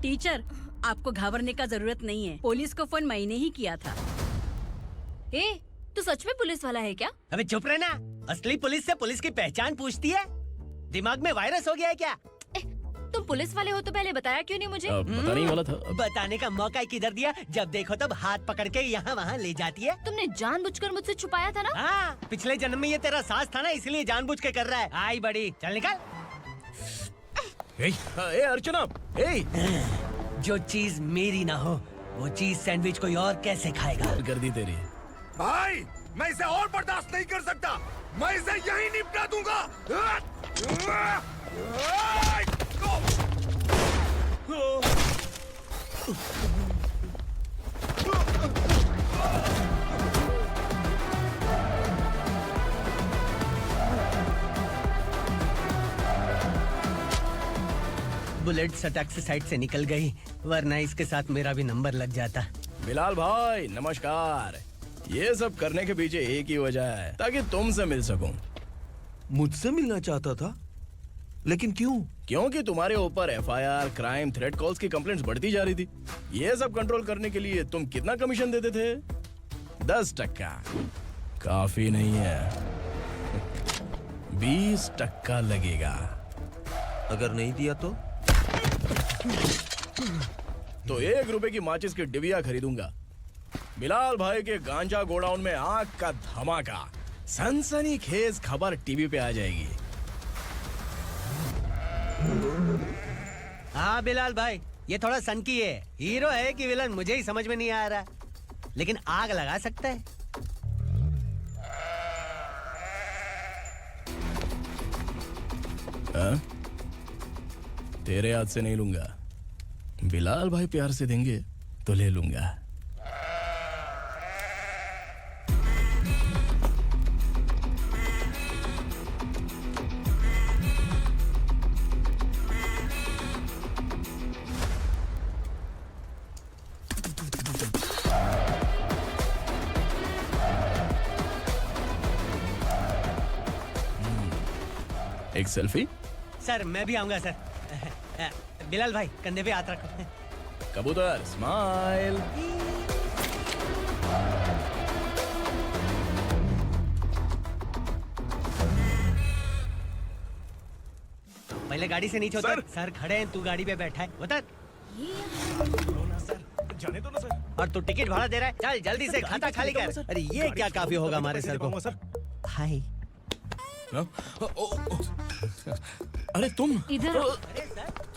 Teacher, आपको घबराने का जरूरत नहीं है। पुलिस को फोन मैंने ही किया था। ए, तू सच में पुलिस वाला है क्या? अबे चुप रहना। असली पुलिस से पुलिस की पहचान पूछती है? दिमाग में वायरस हो गया है क्या? तुम पुलिस वाले हो तो पहले बताया क्यों नहीं मुझे? बताने ही वाला था। बताने का मौका किधर दिया? जब देखो तब हाथ पकड़ के यहाँ वहाँ ले जाती है। तुमने जानबूझकर मुझसे छुपाया था ना? हाँ, पिछले जन्म में ये तेरा सास था ना, इसलिए जानबूझ के कर रहा है। आई बड़ी, चल निकल। ए अर्चना, जो चीज मेरी ना हो वो चीज सैंडविच कोई और कैसे खाएगा? कर दी तेरी। भाई, मैं इसे और बर्दाश्त नहीं कर सकता। मैं इसे यहीं निपटा दूंगा। बुलेट सटक से साइड से निकल गई, वरना इसके साथ मेरा भी नंबर लग जाता। बिलाल भाई नमस्कार। ये सब करने के पीछे एक ही वजह है, ताकि तुमसे मिल सकूं। मुझसे मिलना चाहता था, लेकिन क्यों? क्योंकि तुम्हारे ऊपर एफआईआर, क्राइम, थ्रेट कॉल्स की कंप्लेंट्स बढ़ती जा रही थी। ये सब कंट्रोल करने के लिए तुम कितना कमीशन देते थे? 10%। काफी नहीं है, 20% लगेगा। अगर नहीं दिया तो 1 रुपए की माचिस की डिबिया खरीदूंगा। बिलाल भाई के गांजा गोडाउन में आग का धमाका, सनसनीखेज खबर टीवी पे आ जाएगी। हाँ बिलाल भाई, ये थोड़ा सनकी है। हीरो है कि विलन मुझे ही समझ में नहीं आ रहा, लेकिन आग लगा सकता है। तेरे हाथ से नहीं लूंगा, बिलाल भाई प्यार से देंगे तो ले लूंगा। एक सेल्फी? सर मैं भी आऊंगा सर। बिलाल भाई कंधे पे हाथ रखो। कबूतर स्माइल। पहले गाड़ी से नीचे उतर। सर खड़े हैं, तू गाड़ी पे बैठा है, उतर। जाने दो ना सर। और तू टिकट भाड़ा दे रहा है, चल जल्दी से खाता खाली कर। अरे ये क्या काफी होगा हमारे सर को। हाय। अरे तुम इधर।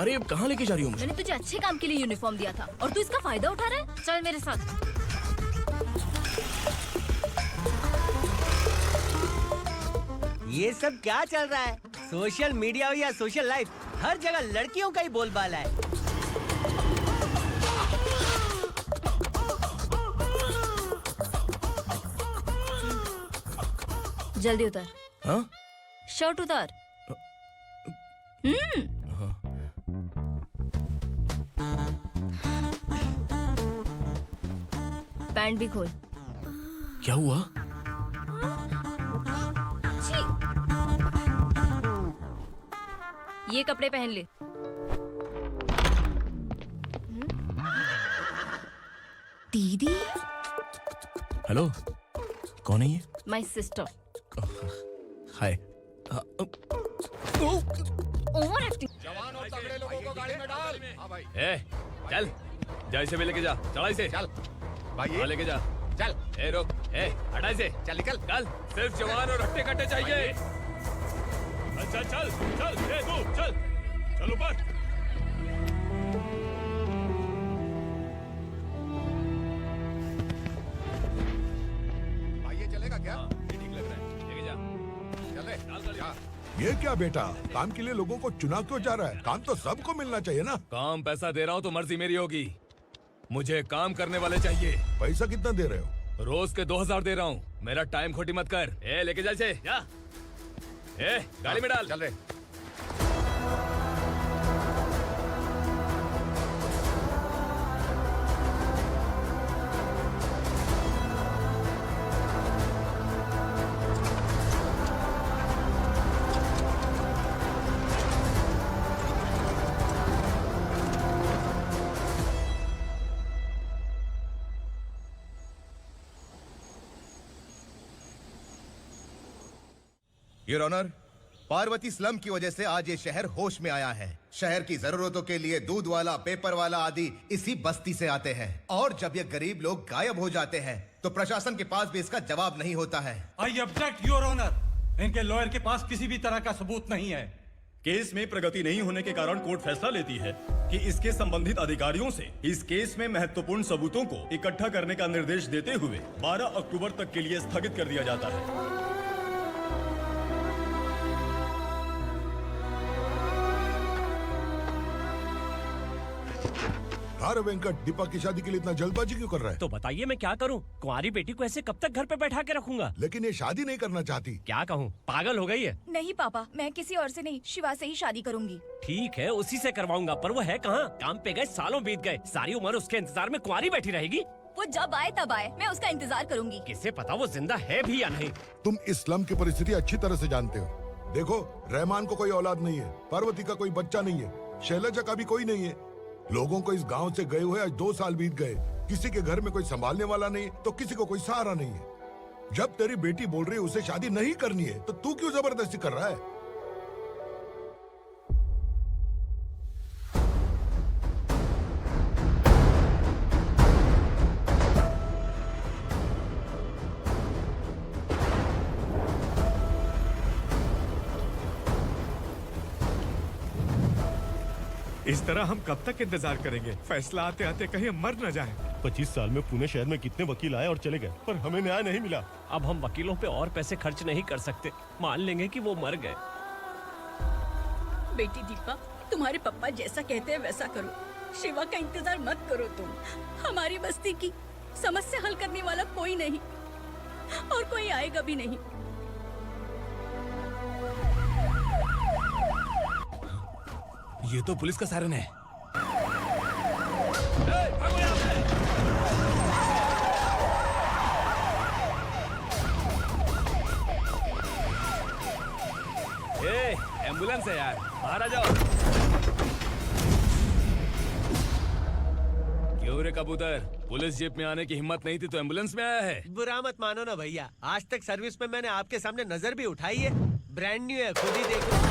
अरे अब कहाँ लेके जा रही हो मुझे? मैंने तुझे अच्छे काम के लिए यूनिफॉर्म दिया था और तू इसका फायदा उठा रहा है। चल मेरे साथ। ये सब क्या चल रहा है? सोशल मीडिया हो या सोशल लाइफ, हर जगह लड़कियों का ही बोलबाला है। जल्दी उतर। हाँ? शर्ट उतार। पैंट भी खोल। क्या हुआ? छी। ये कपड़े पहन ले। दीदी। हेलो, कौन है ये? My sister. Hi. Over acting. जवान और तगड़े लोगों को गाड़ी में डाल। हाँ भाई। ए, चल, जा इसे भी लेके जा, चला इसे। चल भाई, हाँ, लेके जा। चल। ए रोक, ए हटा इसे। चल निकल। चल, सिर्फ जवान और हट्टे कट्टे चाहिए। चल चल चल ए तू चल चल ऊपर भाई ये चलेगा क्या? ये ठीक लग रहा है लेके जा चले डाल गाड़ी में। ये क्या बेटा, काम के लिए लोगों को चुना क्यों जा रहा है? काम तो सबको मिलना चाहिए ना। काम पैसा दे रहा हूँ तो मर्जी मेरी होगी मुझे काम करने वाले चाहिए पैसा कितना दे रहे हो? रोज के 2000 दे रहा हूँ मेरा टाइम खोटी मत कर ए लेके जा इसे जा ए गाड़ी में डाल चल रहे योर ऑनर, पार्वती स्लम की वजह से आज ये शहर होश में आया है। शहर की जरूरतों के लिए दूध वाला, पेपर वाला आदि इसी बस्ती से आते हैं और जब ये गरीब लोग गायब हो जाते हैं तो प्रशासन के पास भी इसका जवाब नहीं होता है। I object your honour. इनके लॉयर के पास किसी भी तरह का सबूत नहीं है। केस में प्रगति नहीं होने के कारण कोर्ट फैसला लेती है कि इसके संबंधित अधिकारियों से इस केस में महत्वपूर्ण सबूतों को इकट्ठा करने का निर्देश देते हुए 12 अक्टूबर तक के लिए स्थगित कर दिया जाता है। अरे वेंकट, दीपा की शादी के लिए इतना जल्दबाजी क्यों कर रहा है? तो बताइए मैं क्या करूं? कुंवारी बेटी को ऐसे कब तक घर पे बैठा के रखूंगा? लेकिन ये शादी नहीं करना चाहती। क्या कहूं, पागल हो गई है। नहीं पापा, मैं किसी और से नहीं, शिवा से ही शादी करूंगी। ठीक है, उसी से करवाऊंगा, पर वो है कहाँ? काम पे गए, सालों बीत गए, सारी उम्र उसके इंतजार में कुंवारी बैठी रहेगी। वो जब आए तब आए, मैं उसका इंतजार करूंगी। किसे पता वो जिंदा है भी या नहीं। तुम इस्लाम की परिस्थिति अच्छी तरह से जानते हो। देखो, रहमान को कोई औलाद नहीं है, पार्वती का कोई बच्चा नहीं है, शैलजा का भी कोई नहीं है। लोगों को इस गांव से गए हुए आज 2 साल बीत गए। किसी के घर में कोई संभालने वाला नहीं, तो किसी को कोई सहारा नहीं है। जब तेरी बेटी बोल रही है उसे शादी नहीं करनी है, तो तू क्यों जबरदस्ती कर रहा है? इस तरह हम कब तक इंतजार करेंगे? फैसला आते आते कहीं हम मर न जाएं। 25 साल में पुणे शहर में कितने वकील आए और चले गए, पर हमें न्याय नहीं मिला। अब हम वकीलों पे और पैसे खर्च नहीं कर सकते। मान लेंगे कि वो मर गए। बेटी दीपा, तुम्हारे पापा जैसा कहते हैं वैसा करो। शिवा का इंतजार मत करो तुम। हमारी बस्ती की समस्या हल करने वाला कोई नहीं और कोई आएगा भी नहीं। ये तो पुलिस का सायरन है। ए, एम्बुलेंस है यार, बाहर आ जाओ। क्यों रे कबूतर, पुलिस जीप में आने की हिम्मत नहीं थी तो एम्बुलेंस में आया है? बुरा मत मानो ना भैया, आज तक सर्विस में मैंने आपके सामने नजर भी उठाई है। ब्रांड न्यू है, खुद ही देखो।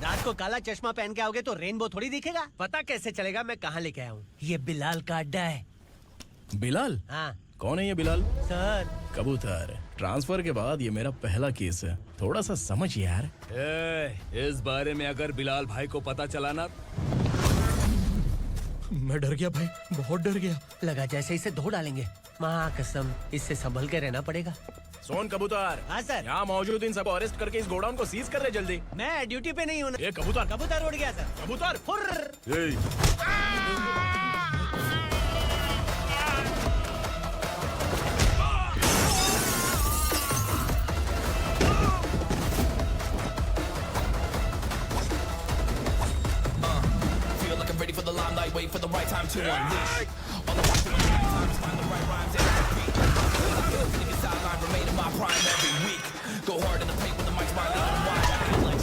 रात को काला चश्मा पहन के आओगे तो रेनबो थोड़ी दिखेगा। पता कैसे चलेगा मैं कहाँ लेके आया हूँ? ये बिलाल का अड्डा है। बिलाल? हाँ कौन है ये बिलाल? सर, कबूतर, ट्रांसफर के बाद ये मेरा पहला केस है, थोड़ा सा समझ यार। इस बारे में अगर बिलाल भाई को पता चला ना, मैं डर गया भाई, बहुत डर गया। लगा जैसे इसे धो डालेंगे। माँ कसम, इससे संभल के रहना पड़ेगा। सोन कबूतर। हाँ सर। यहाँ मौजूद इन सबको अरेस्ट करके इस गोडाउन को सीज कर रहे जल्दी। मैं ड्यूटी पे नहीं हूँ। ये कबूतर, कबूतर उड़ गया सर। कबूतर फुर्र। Ready for the limelight, wait for the right time to unleash. All the time to find the right rhymes and beat. Niggas sideline, remain in my prime every week. Go go hard in the paint with the mic's wide open wide. I feel like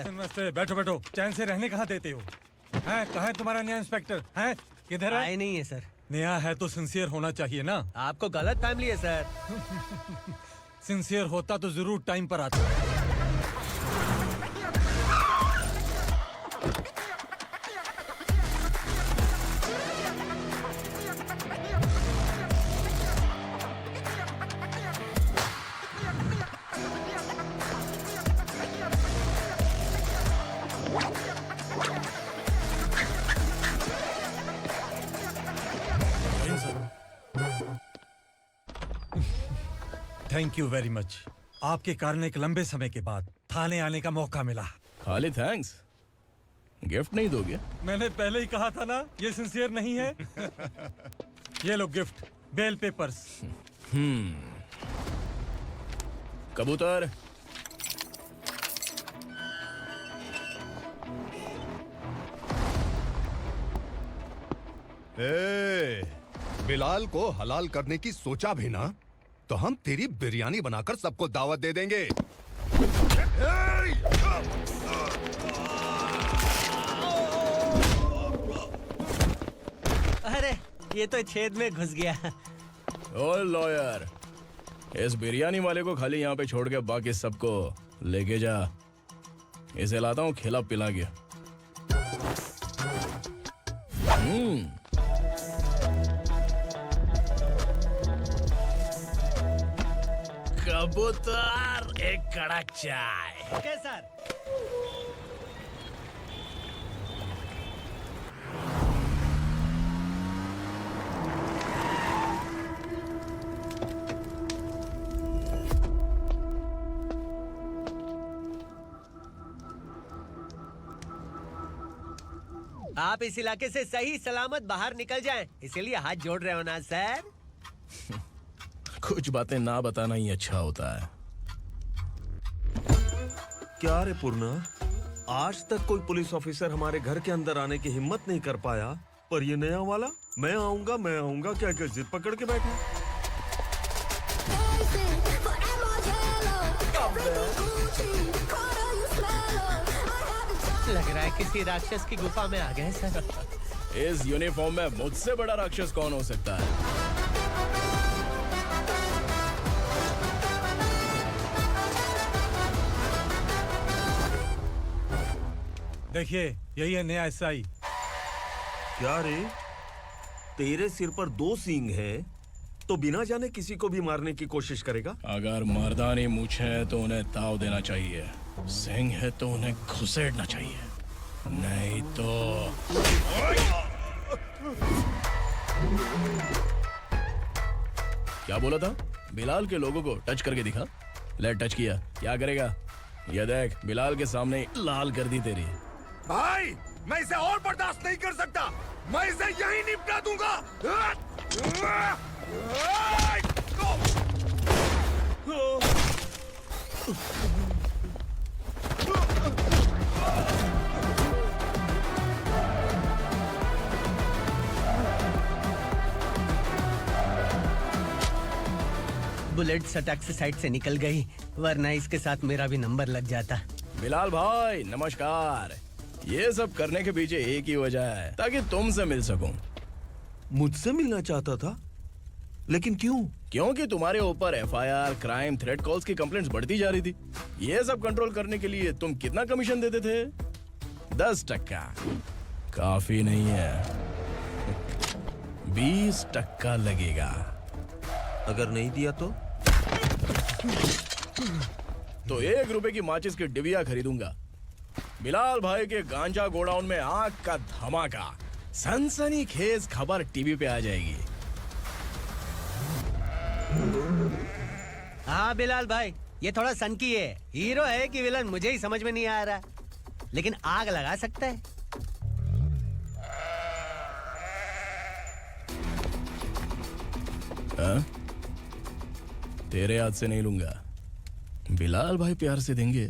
नमस्ते, बैठो बैठो। चैन से रहने कहाँ देते हो? हैं, कहाँ है तुम्हारा नया इंस्पेक्टर? हैं, किधर है? आए नहीं है सर। नया है तो सिंसियर होना चाहिए ना। आपको गलत फैमिली है सर। सिंसियर होता तो जरूर टाइम पर आता। Thank you very much. आपके कारण एक लंबे समय के बाद थाने आने का मौका मिला। खाली थैंक्स, गिफ्ट नहीं दोगे? मैंने पहले ही कहा था ना, ये सिंसियर नहीं है। ये लो गिफ्ट, बेल पेपर्स। कबूतर। बिलाल को हलाल करने की सोचा भी ना, तो हम तेरी बिरयानी बनाकर सबको दावत दे देंगे। अरे ये तो छेद में घुस गया। ओ लॉयर, इस बिरयानी वाले को खाली यहाँ पे छोड़ के बाकी सबको लेके जा। इसे लाता हूँ खिला पिला के। कबूतर, एक कड़क चाय। Okay sir. आप इस इलाके से सही सलामत बाहर निकल जाएं, इसीलिए हाथ जोड़ रहे हो ना सर। कुछ बातें ना बताना ही अच्छा होता है। क्या रे पूर्णा, आज तक कोई पुलिस ऑफिसर हमारे घर के अंदर आने की हिम्मत नहीं कर पाया, पर ये नया वाला मैं आऊंगा क्या क्या जिद पकड़ के बैठा। लग रहा है किसी राक्षस की गुफा में आ गए सर। इस यूनिफॉर्म में मुझसे बड़ा राक्षस कौन हो सकता है? देखिए, यही है नया एसआई। क्या रे, तेरे सिर पर 2 सींग है तो बिना जाने किसी को भी मारने की कोशिश करेगा? अगर मर्दानी मूछें है तो उन्हें ताव देना चाहिए, सिंह है तो उन्हें घुसेड़ना चाहिए, नहीं तो। क्या बोला था? बिलाल के लोगों को टच करके दिखा। ले टच किया, क्या करेगा? ये देख, बिलाल के सामने लाल कर दी तेरी। भाई, मैं इसे और बर्दाश्त नहीं कर सकता। मैं इसे यहीं निपटा दूंगा। बुलेट सटक से साइड से निकल गई, वरना इसके साथ मेरा भी नंबर लग जाता। बिलाल भाई नमस्कार। ये सब करने के पीछे एक ही वजह है, ताकि तुमसे मिल सकूं। मुझसे मिलना चाहता था, लेकिन क्यों? क्योंकि तुम्हारे ऊपर एफआईआर, क्राइम, थ्रेट कॉल्स की कंप्लेंट्स बढ़ती जा रही थी। ये सब कंट्रोल करने के लिए तुम कितना कमीशन देते थे? 10%। काफी नहीं है, 20% लगेगा। अगर नहीं दिया तो 1 रुपए की माचिस की डिबिया खरीदूंगा। बिलाल भाई के गांजा गोडाउन में आग का धमाका, सनसनीखेज खबर टीवी पे आ जाएगी। हाँ बिलाल भाई, ये थोड़ा सनकी है। हीरो है कि विलन मुझे ही समझ में नहीं आ रहा, लेकिन आग लगा सकता है। तेरे हाथ से नहीं लूंगा, बिलाल भाई प्यार से देंगे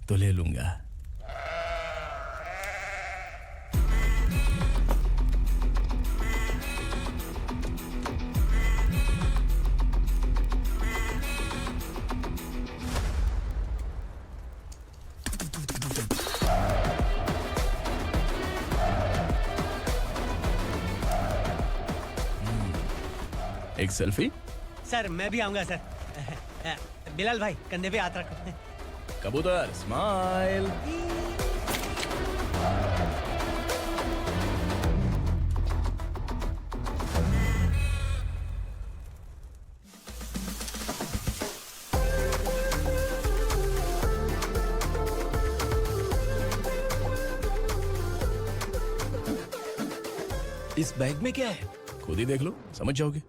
तो ले लूंगा। एक सेल्फी? सर मैं भी आऊंगा सर। बिलाल भाई कंधे पे हाथ रखो। कबूतर स्माइल। इस बैग में क्या है? खुद ही देख लो, समझ जाओगे।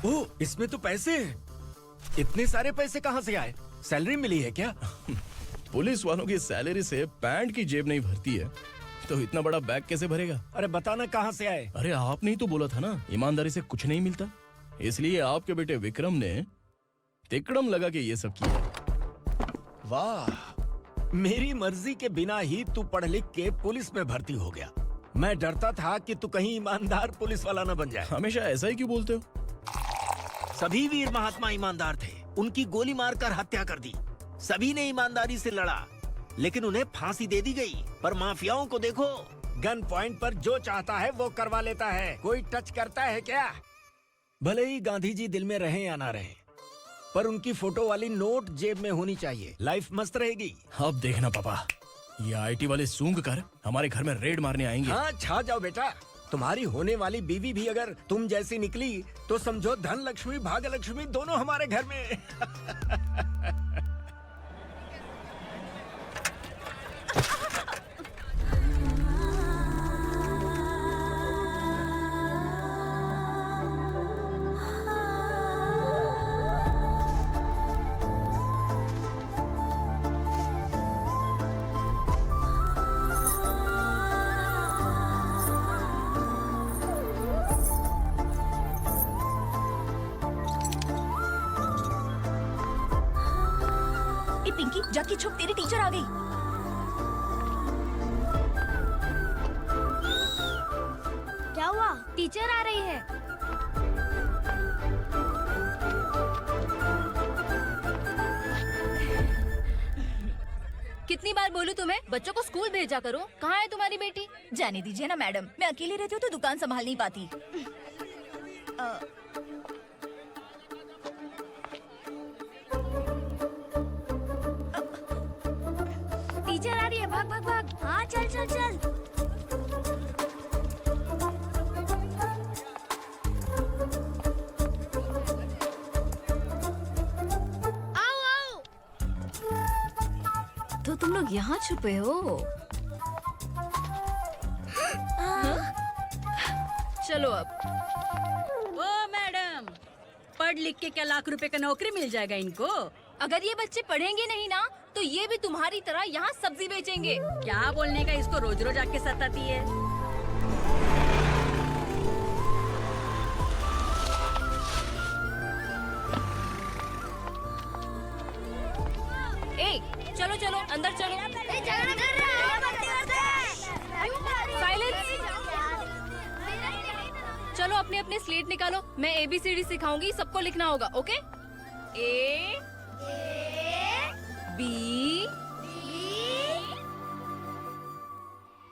ओह, इसमें तो पैसे हैं। इतने सारे पैसे कहाँ से आए? सैलरी मिली है क्या? पुलिस वालों की सैलरी से पैंट की जेब नहीं भरती है, तो इतना बड़ा बैग कैसे भरेगा? अरे बताना कहाँ से आए? अरे आपने ही तो बोला था ना, ईमानदारी से कुछ नहीं मिलता। इसलिए आपके बेटे विक्रम ने तिकड़म लगा के ये सब किया। वाह, मेरी मर्जी के बिना ही तू पढ़ लिख के पुलिस में भर्ती हो गया। मैं डरता था कि तू कहीं ईमानदार पुलिस वाला न बन जाए। हमेशा ऐसा ही क्यों बोलते हो? सभी वीर महात्मा ईमानदार थे, उनकी गोली मारकर हत्या कर दी। सभी ने ईमानदारी से लड़ा, लेकिन उन्हें फांसी दे दी गई। पर माफियाओं को देखो, गन पॉइंट पर जो चाहता है वो करवा लेता है। कोई टच करता है क्या? भले ही गांधी जी दिल में रहे या ना रहे, पर उनकी फोटो वाली नोट जेब में होनी चाहिए। लाइफ मस्त रहेगी। अब देखना पापा, ये आईटी वाले सूंघ कर हमारे घर में रेड मारने आएंगे। हाँ, छा जाओ बेटा। तुम्हारी होने वाली बीवी भी अगर तुम जैसी निकली तो समझो धन लक्ष्मी भाग्य लक्ष्मी दोनों हमारे घर में। पिंकी, जाके छुप, तेरी टीचर आ गई। क्या हुआ? टीचर आ रही है। कितनी बार बोलूं तुम्हें, बच्चों को स्कूल भेजा करो। कहाँ है तुम्हारी बेटी? जाने दीजिए ना मैडम, मैं अकेली रहती हूँ तो दुकान संभाल नहीं पाती। टीचर आ रही है, भाग भाग भाग। हाँ चल चल चल। आओ आओ। तो तुम लोग यहाँ छुपे हो? चलो अब। ओ मैडम, पढ़ लिख के क्या लाख रुपए का नौकरी मिल जाएगा इनको? अगर ये बच्चे पढ़ेंगे नहीं ना, तो ये भी तुम्हारी तरह यहाँ सब्जी बेचेंगे। क्या बोलने का, इसको रोज रोज आके सताती है। ए, चलो चलो अंदर चलो। साइलेंस। चलो अपने अपने स्लेट निकालो, मैं ABCD सिखाऊंगी, सबको लिखना होगा। ओके? A B.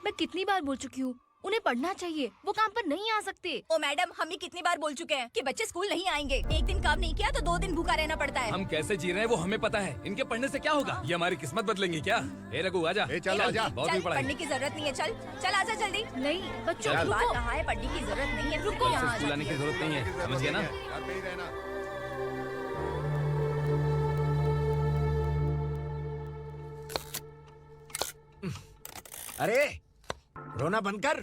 मैं कितनी बार बोल चुकी हूँ उन्हें पढ़ना चाहिए, वो काम पर नहीं आ सकते। ओ मैडम, हम ही कितनी बार बोल चुके हैं कि बच्चे स्कूल नहीं आएंगे। एक दिन काम नहीं किया तो 2 दिन भूखा रहना पड़ता है। हम कैसे जी रहे हैं वो हमें पता है, इनके पढ़ने से क्या होगा? ये हमारी किस्मत बदलेंगी क्या? ए रघु आजा। चल आजा। बहुत ही पढ़ाई। पढ़ने की जरूरत नहीं है, चल चल आजा जल्दी। नहीं बच्चों चल। की बात कहा है, पढ़ने की जरूरत नहीं है, रुको यहाँ। स्कूल आने की जरूरत नहीं है, समझ गया ना? घर पे ही रहना। अरे रोना बंद कर।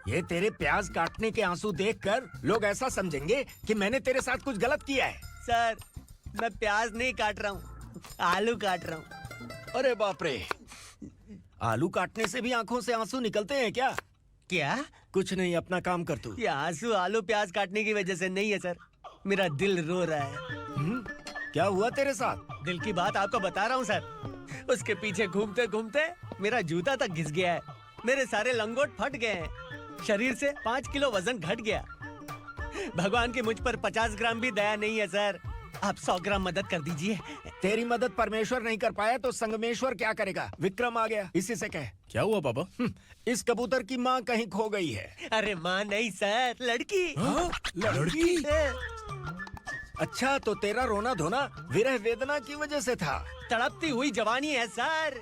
ये तेरे प्याज काटने के आंसू देखकर लोग ऐसा समझेंगे कि मैंने तेरे साथ कुछ गलत किया है। सर, मैं प्याज नहीं काट रहा हूँ, आलू काट रहा हूँ। अरे बाप रे, आलू काटने से भी आंखों से आंसू निकलते हैं क्या? क्या? कुछ नहीं, अपना काम कर तू। ये आंसू आलू प्याज काटने की वजह से नहीं है सर, मेरा दिल रो रहा है। क्या हुआ तेरे साथ? दिल की बात आपको बता रहा हूँ सर। उसके पीछे घूमते घूमते मेरा जूता तक घिस गया है, मेरे सारे लंगोट फट गए हैं, शरीर से 5 किलो वजन घट गया। भगवान की मुझ पर 50 ग्राम भी दया नहीं है सर, आप 100 ग्राम मदद कर दीजिए। तेरी मदद परमेश्वर नहीं कर पाया तो संगमेश्वर क्या करेगा? विक्रम आ गया, इसी से कह। क्या हुआ पापा? इस कबूतर की माँ कहीं खो गई है। अरे माँ नहीं सर, लड़की। लड़की? अच्छा, तो तेरा रोना धोना विरह वेदना की वजह से था। तड़पती हुई जवानी है सर।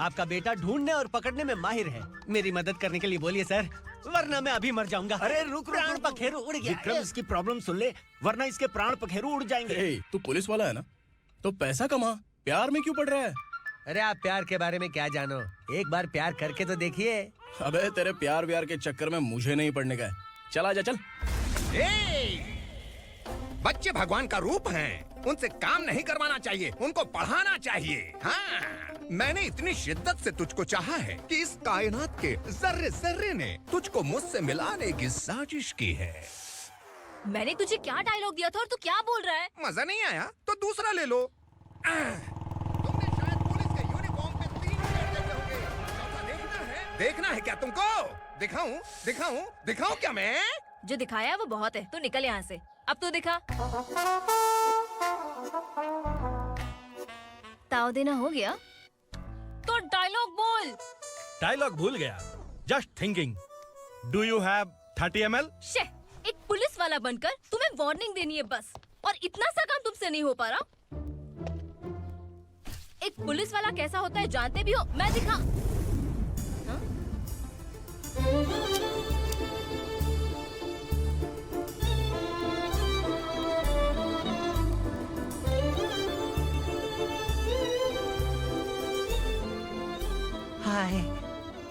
आपका बेटा ढूंढने और पकड़ने में माहिर है, मेरी मदद करने के लिए बोलिए सर, वरना मैं अभी मर जाऊंगा। अरे रुक, प्राण पखेरु उड़ गया। विक्रम, इसकी प्रॉब्लम सुन ले, वरना इसके प्राण पखेरु उड़ जाएंगे। ए, तू पुलिस वाला है ना, तो पैसा कमा, प्यार में क्यों पड़ रहा है? अरे आप प्यार के बारे में क्या जानो, एक बार प्यार करके तो देखिए। अबे तेरे प्यार व्यार के चक्कर में मुझे नहीं पड़ने का है। चल आजा चल। बच्चे भगवान का रूप हैं, उनसे काम नहीं करवाना चाहिए, उनको पढ़ाना चाहिए। हाँ, मैंने इतनी शिद्दत से तुझको चाहा है कि इस कायनात के जर्रे जर्रे ने तुझको मुझसे मिलाने की साजिश की है। मैंने तुझे क्या डायलॉग दिया था और तू क्या बोल रहा है? मजा नहीं आया तो दूसरा ले लो। तुमने शायद पुलिस के यूनिफॉर्म पे 3 शर्ट देखे होंगे। चौथा देखना है क्या तुमको? दिखाऊं दिखाऊं दिखाऊं क्या मैं? जो दिखाया वो बहुत है, तू निकल यहाँ से। अब तू दिखा। ताव देना हो गया तो डायलॉग बोल। डायलॉग भूल गया। Just thinking, do you have 30 ml? शे, एक पुलिस वाला बनकर तुम्हें वार्निंग देनी है बस, और इतना सा काम तुमसे नहीं हो पा रहा। एक पुलिस वाला कैसा होता है जानते भी हो? मैं दिखा। हाँ? हाय।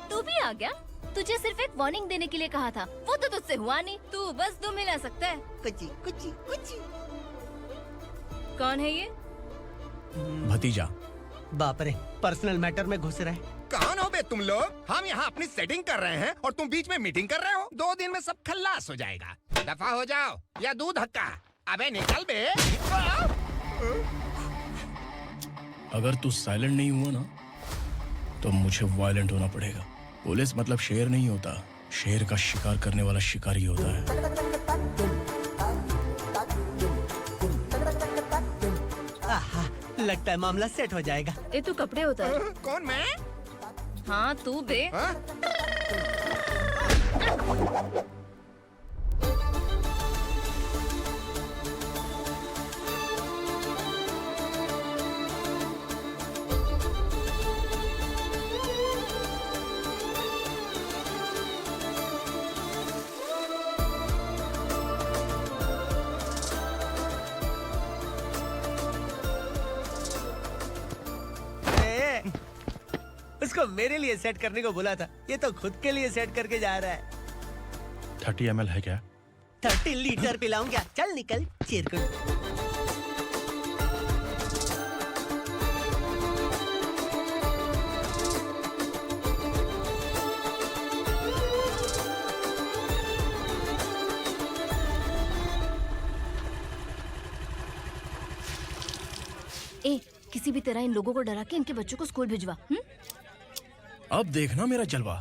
तू भी आ गया? तुझे सिर्फ एक वार्निंग देने के लिए कहा था, वो तो तुझसे हुआ नहीं। तू बस 2 मिला सकता है। कुची कुची कुची। कौन है ये? भतीजा। बाप रे, पर्सनल मैटर में घुस रहे। कौन हो बे तुम लोग? हम यहाँ अपनी सेटिंग कर रहे हैं और तुम बीच में मीटिंग कर रहे हो। 2 दिन में सब खल्लास हो जाएगा। दफा हो जाओ या दूध हक्का। अबे निकल बे। अगर तू साइलेंट नहीं हुआ ना तो मुझे वायलेंट होना पड़ेगा। पुलिस मतलब शेर नहीं होता, शेर का शिकार करने वाला शिकारी होता है। आहा, लगता है मामला सेट हो जाएगा। ए तू कपड़े उतार। कौन मैं? हाँ तू बे। उसको मेरे लिए सेट करने को बोला था, ये तो खुद के लिए सेट करके जा रहा है। 30 ml है क्या? 30 लीटर पिलाऊं क्या? चल निकल चिरकुट। ए, किसी भी तरह इन लोगों को डरा के इनके बच्चों को स्कूल भिजवा। अब देखना मेरा जलवा।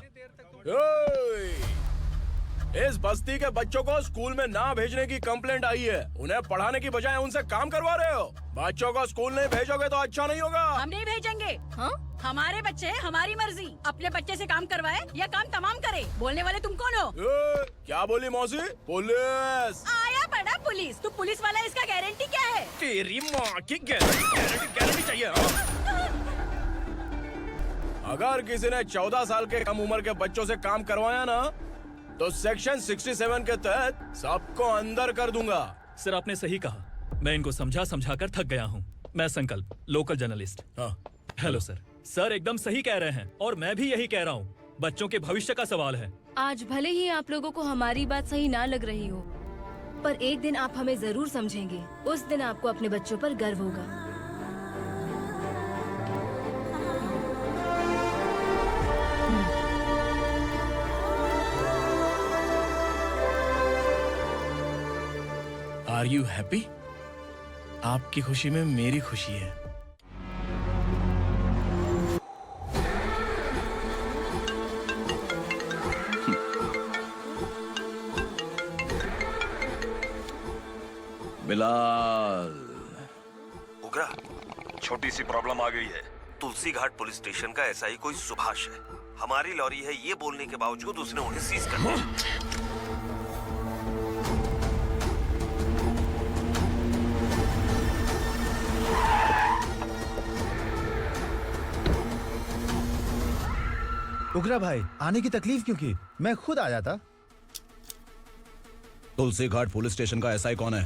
इस बस्ती के बच्चों को स्कूल में ना भेजने की कंप्लेंट आई है। उन्हें पढ़ाने की बजाय उनसे काम करवा रहे हो। बच्चों को स्कूल नहीं भेजोगे तो अच्छा नहीं होगा। हम नहीं भेजेंगे। हाँ? हमारे बच्चे हमारी मर्जी। अपने बच्चे से काम करवाए या काम तमाम करे। बोलने वाले तुम कौन हो? क्या बोली मौसी? पुलिस आया बड़ा पुलिस। तू पुलिस वाला, इसका गारंटी क्या है? तेरी माँ की गारंटी चाहिए। अगर किसी ने 14 साल के कम उम्र के बच्चों से काम करवाया ना, तो सेक्शन 67 के तहत सबको अंदर कर दूंगा। सर आपने सही कहा। मैं इनको समझा कर थक गया हूँ। मैं संकल्प, लोकल जर्नलिस्ट। हाँ। Hello sir. सर एकदम सही कह रहे हैं और मैं भी यही कह रहा हूँ। बच्चों के भविष्य का सवाल है। आज भले ही आप लोगों को हमारी बात सही ना लग रही हो, पर एक दिन आप हमें जरूर समझेंगे। उस दिन आपको अपने बच्चों पर गर्व होगा। Are you happy? आपकी खुशी में मेरी खुशी है। बिलाल। उगरा, छोटी सी प्रॉब्लम आ गई है। तुलसी घाट पुलिस स्टेशन का एसआई कोई सुभाष है। हमारी लॉरी है ये बोलने के बावजूद उसने उन्हें सीज कर दिया। उगरा भाई, आने की तकलीफ क्यों की? मैं खुद आया था। तुलसी घाट पुलिस स्टेशन का एसआई कौन है?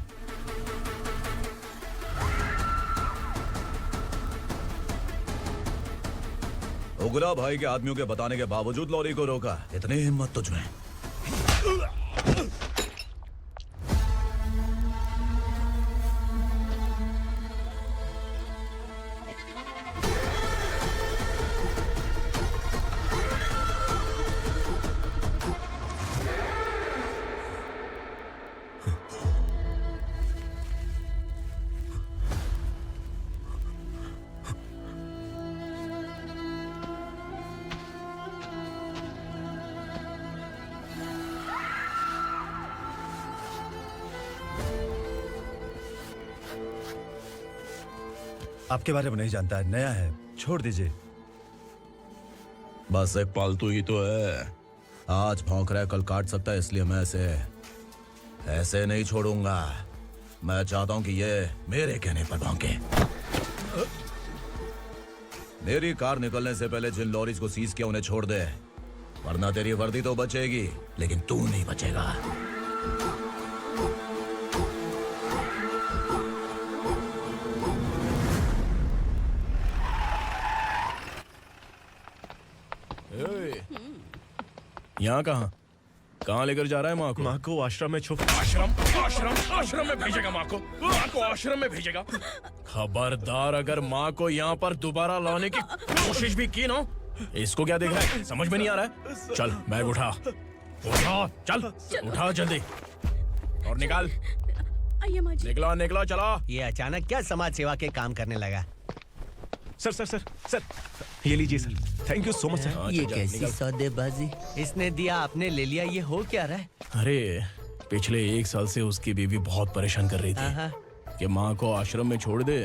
उगरा भाई के आदमियों के बताने के बावजूद लॉरी को रोका। इतनी हिम्मत तुझमें? आपके बारे में नहीं जानता है, नया है, छोड़ दीजिए। बस एक पालतू ही तो है। आज भौंक रहा है, कल काट सकता है, इसलिए मैं ऐसे नहीं छोड़ूंगा। मैं चाहता हूं कि ये मेरे कहने पर भौंके। मेरी कार निकलने से पहले जिन लॉरीज को सीज किया उन्हें छोड़ दे, वरना तेरी वर्दी तो बचेगी लेकिन तू नहीं बचेगा। यहाँ कहाँ लेकर जा रहा है माँ को? माँ को आश्रम में आश्रम में भेजेगा माँ को आश्रम में भेजेगा। खबरदार, अगर माँ को यहाँ पर दोबारा लाने की कोशिश भी की ना, इसको क्या देख रहा है? समझ में नहीं आ रहा है? चल बैग उठा, चल उठा जल्दी और निकाल। निकला चला। ये अचानक क्या समाज सेवा के काम करने लगा? सर ये लीजिए sir. Thank you so much sir. ये कैसी सौदेबाजी? इसने दिया, आपने ले लिया, ये हो क्या रहा है? अरे पिछले 1 साल से उसकी बीवी बहुत परेशान कर रही थी कि माँ को आश्रम में छोड़ दे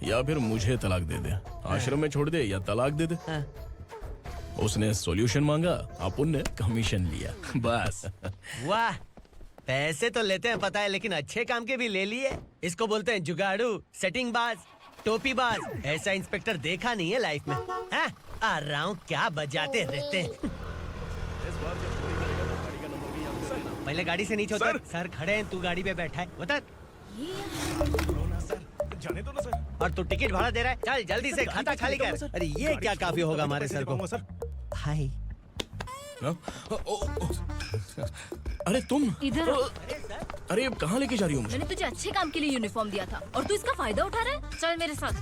या फिर मुझे तलाक दे दे। आश्रम में छोड़ दे या तलाक दे दे। उसने सॉल्यूशन मांगा, अपन ने कमीशन लिया, बस। वाह, पैसे तो लेते हैं पता है, लेकिन अच्छे काम के भी ले लिए। इसको बोलते हैं जुगाड़ू, सेटिंग बाज, टोपी बाज। ऐसा इंस्पेक्टर देखा नहीं है लाइफ में। हाँ? आ रहा हूँ, क्या बजाते रहते हैं। पहले गाड़ी से नीचे उतर। सर खड़े हैं, तू गाड़ी पे बैठा है, उतर। जाने दो ना सर। और तू टिकट भाड़ा दे रहा है, चल जल्दी से खाता खाली कर। अरे ये क्या काफी होगा हमारे सर को। हाय। अरे तुम इधर। अरे कहाँ लेके जा रही हो मुझे? मैंने तुझे अच्छे काम के लिए यूनिफॉर्म दिया था और तू इसका फायदा उठा रहा है। चल मेरे साथ।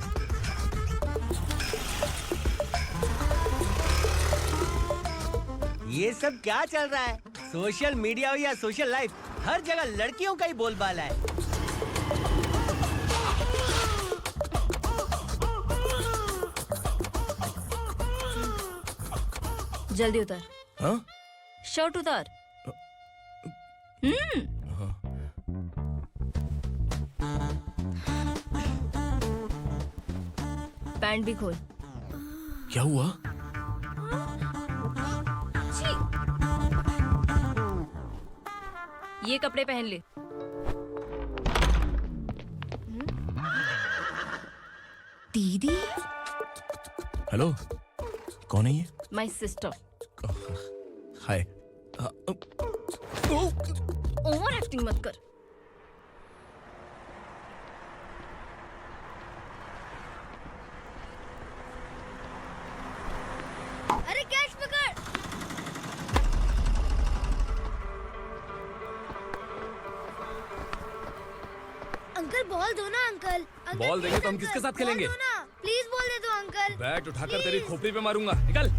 ये सब क्या चल रहा है? सोशल मीडिया हो या सोशल लाइफ, हर जगह लड़कियों का ही बोलबाला है। जल्दी उतर। हाँ? शर्ट उतार। पैंट भी खोल। क्या हुआ? छी! ये कपड़े पहन ले। दीदी। हेलो, कौन है ये? My sister. Hi. Over acting मत कर। अरे कैच पकड़। अंकल बॉल दो ना अंकल। बॉल देंगे तो हम किसके साथ खेलेंगे? प्लीज बॉल दे दो अंकल। बैट उठाकर तेरी खोपड़ी पे मारूंगा, निकल।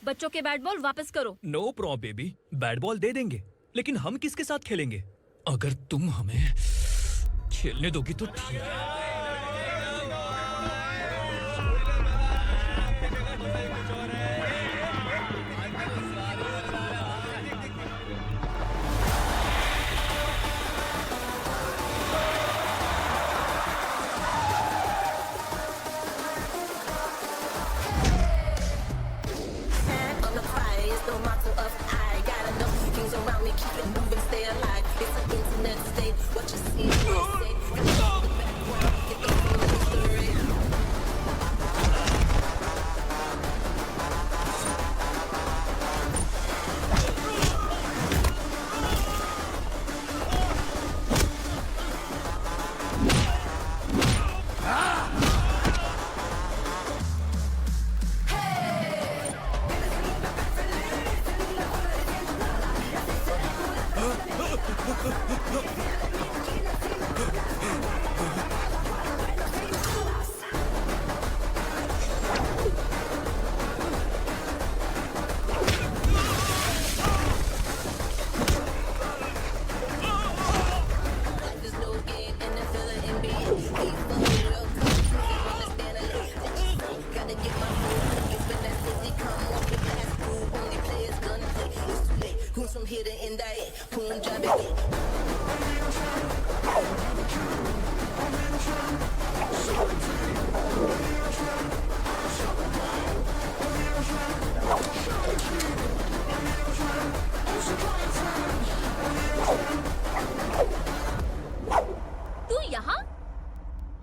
बच्चों के बैट बॉल वापस करो। No problem baby, bat ball दे देंगे, लेकिन हम किसके साथ खेलेंगे? अगर तुम हमें खेलने दोगी तो ठीक है।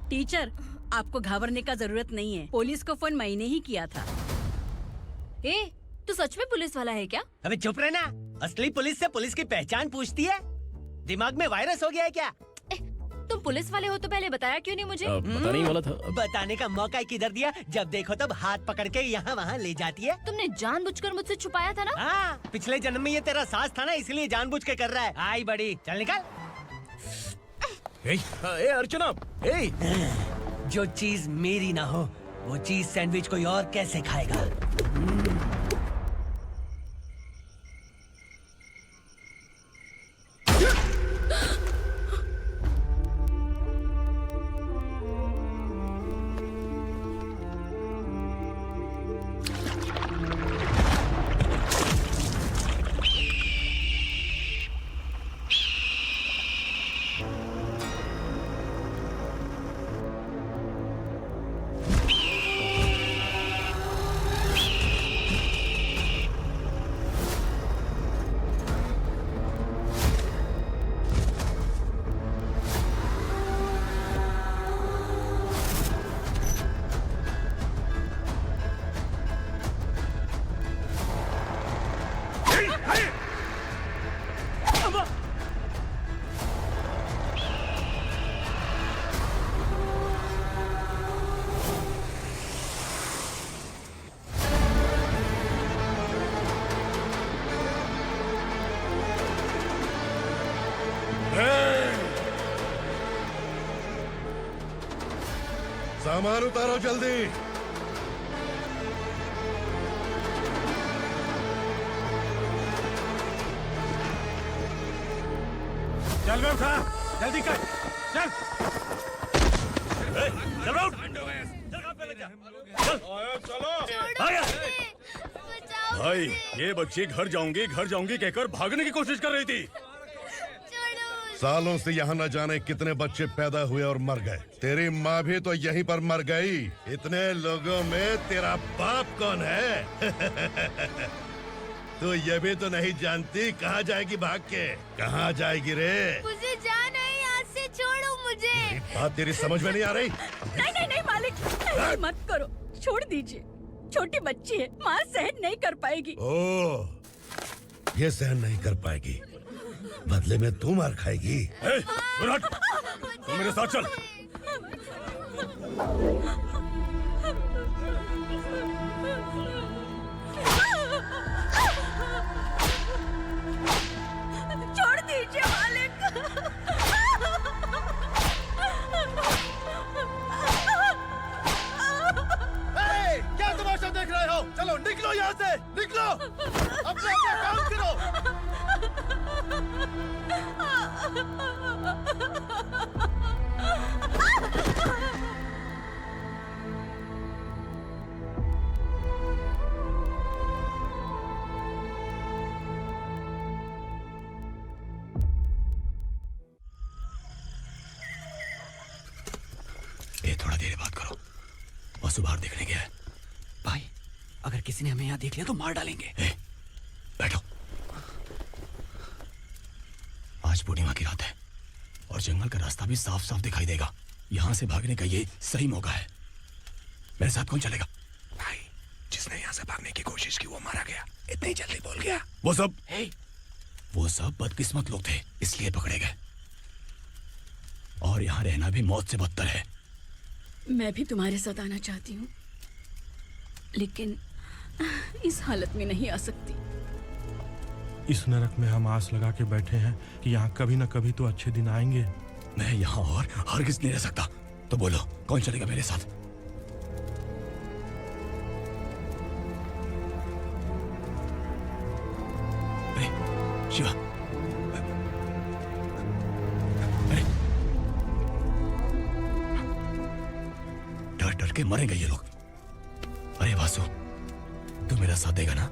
टीचर, आपको घबराने का जरूरत नहीं है। पुलिस को फोन मैंने ही किया था। ए, तू सच में पुलिस वाला है क्या? अबे चुप रहना। असली पुलिस से पुलिस की पहचान पूछती है? दिमाग में वायरस हो गया है क्या? तुम पुलिस वाले हो तो पहले बताया क्यों नहीं मुझे? बताने ही वाला था। बताने का मौका किधर दिया? जब देखो तब हाथ पकड़ के यहाँ वहाँ ले जाती है। तुमने जानबूझकर मुझसे छुपाया था ना? हाँ, पिछले जन्म में ये तेरा सास था ना, इसलिए जानबूझ के कर रहा है। आई बड़ी, चल निकल। ए अर्चना, जो चीज मेरी ना हो वो चीज सैंडविच कोई और कैसे खाएगा? सामान उतारो जल्दी। चल बे उठा, जल्दी कर, चल। चल राउंड भाई ये बच्ची घर जाऊंगी कहकर भागने की कोशिश कर रही थी। सालों से यहाँ न जाने कितने बच्चे पैदा हुए और मर गए। तेरी माँ भी तो यहीं पर मर गई। इतने लोगों में तेरा बाप कौन है? तू ये भी तो नहीं जानती कहाँ जाएगी भाग के? कहाँ जाएगी रे? मुझे जाना है, यहाँ से छोड़ो मुझे। बात तेरी समझ में नहीं आ रही? नहीं मालिक, ऐसे मत करो, छोड़ दीजिए। छोटी बच्ची है, माँ सहन नहीं कर पाएगी। ओह, ये सहन नहीं कर पाएगी, बदले में तू मार खाएगी। तू मेरे साथ चल। छोड़ दीजिए मालिक। क्या तमाशा देख रहे हो? चलो निकलो यहाँ से, निकलो। अपना काम करो। ए, थोड़ा देर बात करो। वसु बाहर देखने गया है। भाई, अगर किसी ने हमें यहाँ देख लिया तो मार डालेंगे। ए, बैठो। आज पूर्णिमा की रात है और जंगल का रास्ता भी साफ साफ दिखाई देगा। यहाँ से भागने का ये सही मौका है। मेरे साथ कौन चलेगा? भाई, जिसने यहाँ से भागने की कोशिश की वो मारा गया। इतनी जल्दी बोल गया। वो सब बदकिस्मत लोग थे, इसलिए पकड़े गए। और यहाँ रहना भी मौत से बदतर है। मैं भी तुम्हारे साथ आना चाहती हूँ, लेकिन इस हालत में नहीं आ सकती। इस नरक में हम आस लगा के बैठे हैं कि यहाँ कभी न कभी तो अच्छे दिन आएंगे। मैं यहाँ और हरगिज़ नहीं रह सकता। तो बोलो, कौन चलेगा मेरे साथ? अरे शिवा, अरे डर डर के मरेंगे ये लोग। अरे वासु, तू मेरा साथ देगा ना?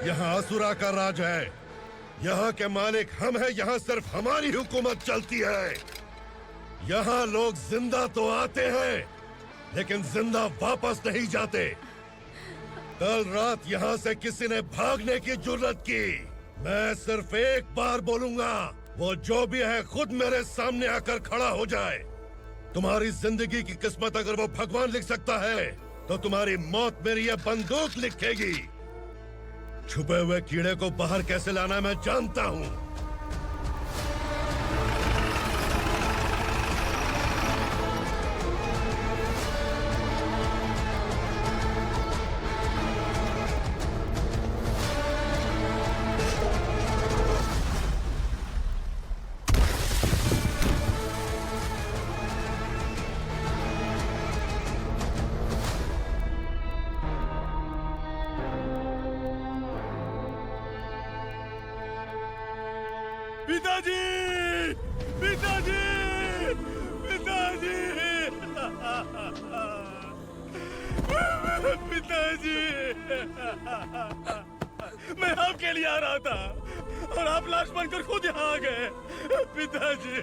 यहाँ असुरा का राज है। यहाँ के मालिक हम हैं। यहाँ सिर्फ हमारी हुकूमत चलती है। यहाँ लोग जिंदा तो आते हैं, लेकिन जिंदा वापस नहीं जाते। कल रात यहाँ से किसी ने भागने की जुर्रत की, मैं सिर्फ एक बार बोलूंगा, वो जो भी है खुद मेरे सामने आकर खड़ा हो जाए। तुम्हारी जिंदगी की किस्मत अगर वो भगवान लिख सकता है तो तुम्हारी मौत मेरी ये बंदूक लिखेगी। छुपे हुए कीड़े को बाहर कैसे लाना मैं जानता हूँ। पिताजी, पिताजी, पिताजी, पिताजी, मैं आपके लिए आ रहा था और आप लाश बनकर खुद यहाँ आ गए। पिताजी,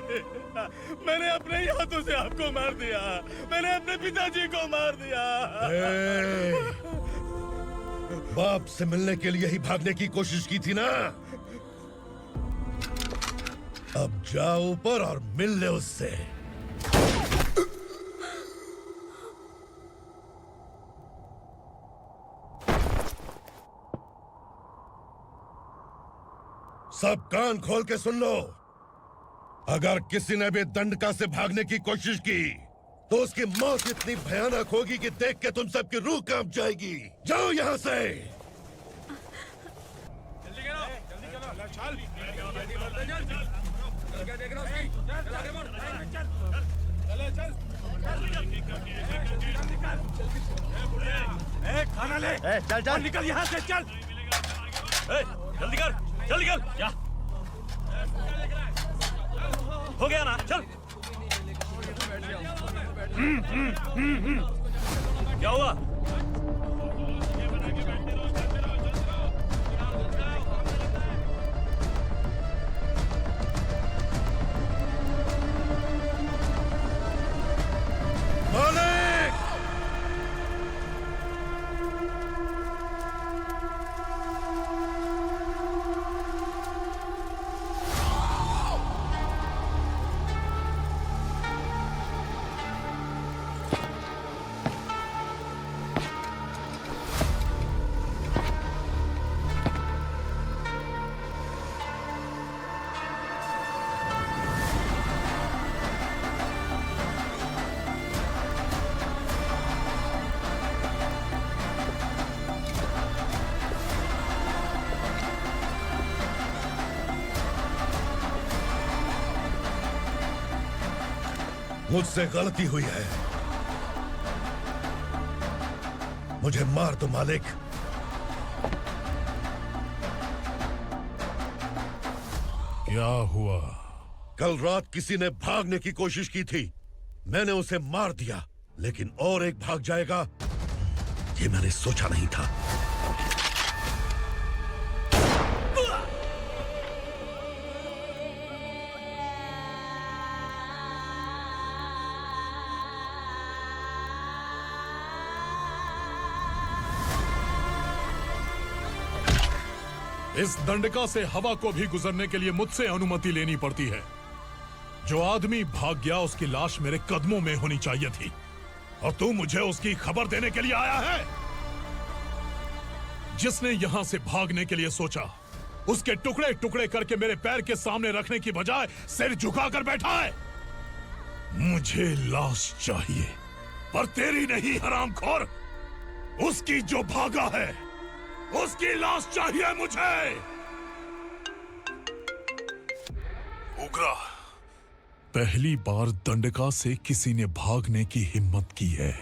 मैंने अपने ही हाथों से आपको मार दिया। मैंने अपने पिताजी को मार दिया। बाप से मिलने के लिए ही भागने की कोशिश की थी ना। अब जाओ ऊपर और मिल ले उससे। सब कान खोल के सुन लो। अगर किसी ने भी दंडका से भागने की कोशिश की तो उसकी मौत इतनी भयानक होगी कि देख के तुम सबकी रूह कांप जाएगी। जाओ यहाँ से। खाना ले। चल चल निकल यहाँ से, चल। जल्दी कर, जल्दी कर, जा। हो गया ना, चल। क्या हुआ? मुझसे गलती हुई है। मुझे मार दो मालिक। क्या हुआ? कल रात किसी ने भागने की कोशिश की थी। मैंने उसे मार दिया, लेकिन और एक भाग जाएगा ये मैंने सोचा नहीं था। इस दंडका से हवा को भी गुजरने के लिए मुझसे अनुमति लेनी पड़ती है। जो आदमी भाग गया उसकी लाश मेरे कदमों में होनी चाहिए थी, और तू मुझे उसकी खबर देने के लिए आया है। जिसने यहां से भागने के लिए सोचा उसके टुकड़े टुकड़े करके मेरे पैर के सामने रखने की बजाय सिर झुकाकर बैठा है। मुझे लाश चाहिए, पर तेरी नहीं हरामखोर। उसकी जो भागा है उसकी लाश चाहिए मुझे। उग्रा, पहली बार दंडका से किसी ने भागने की हिम्मत की है।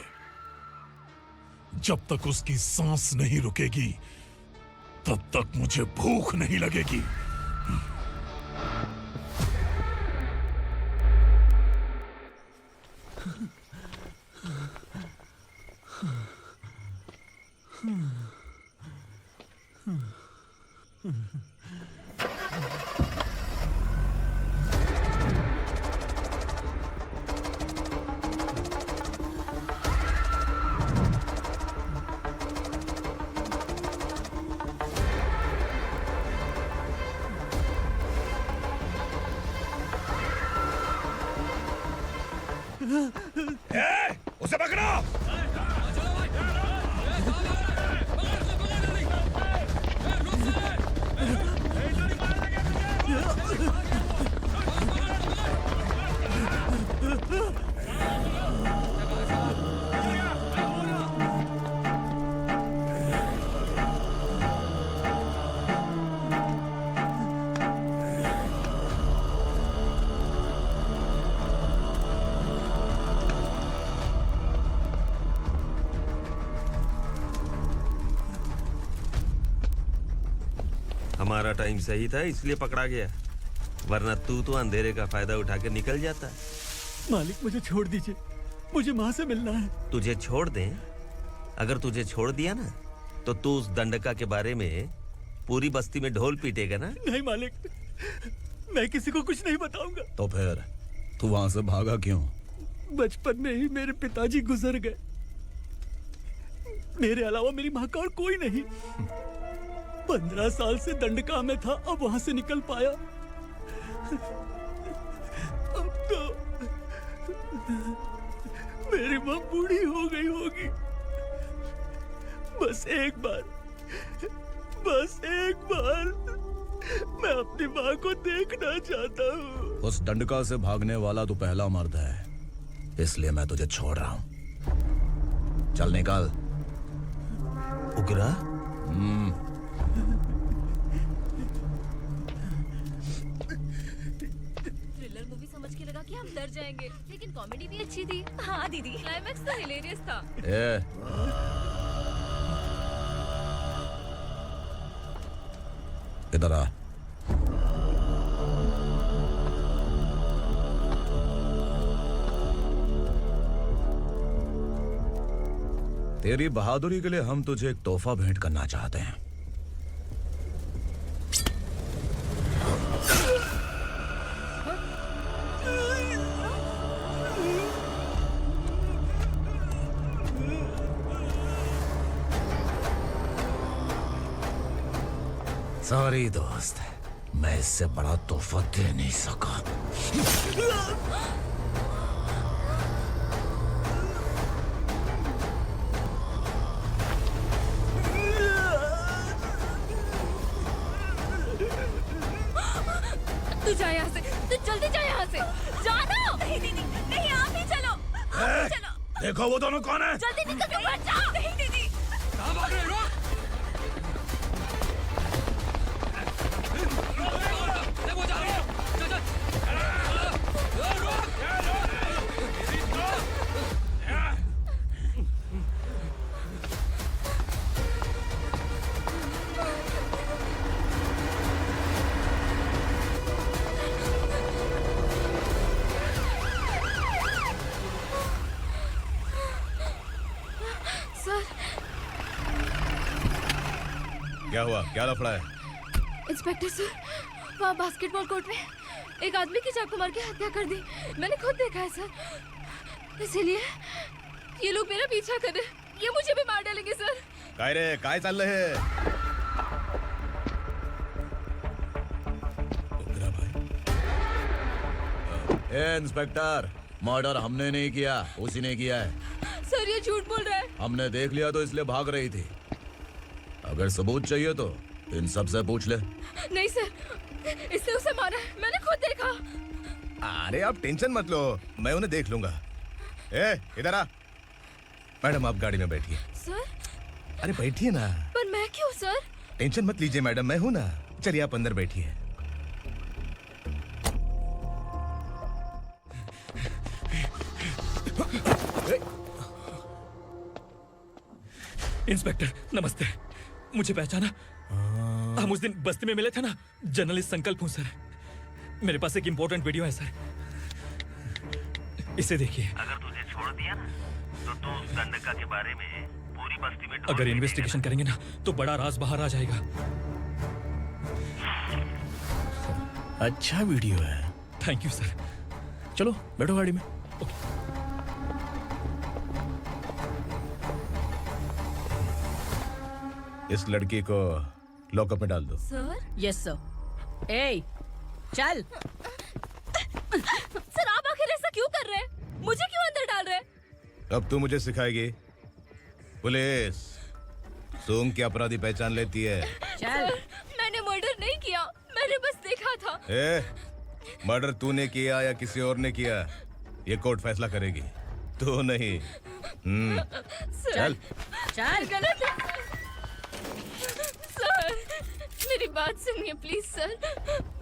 जब तक उसकी सांस नहीं रुकेगी तब तक मुझे भूख नहीं लगेगी। हमारा टाइम सही था इसलिए पकड़ा गया, वरना तू तो अंधेरे का फायदा उठा के निकल जाता। मालिक मुझे छोड़ दीजिए, मुझे माँ से मिलना है। तुझे छोड़ दें? अगर तुझे छोड़ दिया ना तो तू उस दंडका के बारे में पूरी बस्ती में ढोल पीटेगा ना। नहीं मालिक, मैं किसी को कुछ नहीं बताऊंगा। तो फिर तू वहां से भागा क्यों? बचपन में ही मेरे पिताजी गुजर गए, मेरे अलावा मेरी माँ का और कोई नहीं। 15 साल से दंडका में था, अब वहां से निकल पाया। अब तो मेरी माँ बूढ़ी हो गई होगी। बस एक बार मैं अपनी माँ को देखना चाहता हूँ। उस दंडका से भागने वाला तू पहला मर्द है, इसलिए मैं तुझे छोड़ रहा हूँ। चल निकल। उग्रा? थ्रिलर मूवी समझ के लगा कि हम डर जाएंगे, लेकिन कॉमेडी भी अच्छी थी। हाँ दीदी, क्लाइमैक्स तो हिलेरियस था। इधर आ। तेरी बहादुरी के लिए हम तुझे एक तोहफा भेंट करना चाहते हैं। सॉरी दोस्त, मैं इससे बड़ा तोहफा दे नहीं सका। तू जा यहाँ से, तू जल्दी जा यहाँ से। जाना। नहीं दीदी, नहीं आप ही चलो, आप ही चलो। देखो वो दोनों कौन है? जल्दी निकल के मत जाओ। नहीं दीदी। कहाँ भाग रहे हो? क्या हुआ? क्या लफड़ा है? इंस्पेक्टर सर, वहाँ बास्केटबॉल कोर्ट में एक आदमी की चाकू मार के हत्या कर दी। मैंने खुद देखा है सर, इसीलिए ये लोग मेरा पीछा कर रहे हैं। ये मुझे भी मार डालेंगे सर। काय रे, काय चाललंय हे? ए इंस्पेक्टर, मर्डर हमने नहीं किया, उसी ने किया है। सर ये झूठ बोल रहा है। हमने देख लिया तो इसलिए भाग रही थी। अगर सबूत चाहिए तो इन सब से पूछ ले। नहीं सर, इसने उसे मारा है, मैंने खुद देखा। अरे आप टेंशन मत लो, मैं उन्हें देख लूंगा। ए इधर आ। मैडम आप गाड़ी में बैठिए। सर? अरे बैठिए ना। पर मैं क्यों सर? टेंशन मत लीजिए मैडम, मैं हूं ना। चलिए आप अंदर बैठिए। इंस्पेक्टर नमस्ते, मुझे पहचाना? हम उस दिन बस्ती में मिले थे ना। जर्नलिस्ट संकल्प हूँ सर। मेरे पास एक इम्पोर्टेंट वीडियो है सर, इसे देखिए। अगर तुझे छोड़ दिया ना तो तू उस दंडका के बारे में पूरी बस्ती में अगर इन्वेस्टिगेशन करेंगे ना तो बड़ा राज बाहर आ जाएगा। अच्छा वीडियो है। Thank you sir. चलो बैठो गाड़ी में। इस लड़की को लॉकअप में डाल दो। सर? Yes sir. ए चल। सर आप आखिर ऐसा क्यों कर रहे हैं? मुझे क्यों अंदर डाल रहे हैं? अब तू मुझे सिखाएगी? पुलिस सूंघ के अपराधी पहचान लेती है। चल। मैंने मर्डर नहीं किया, मैंने बस देखा था। मर्डर तूने किया या किसी और ने किया, ये कोर्ट फैसला करेगी, तू नहीं। सर, चल गलत है सर। मेरी बात सुनिए प्लीज सर,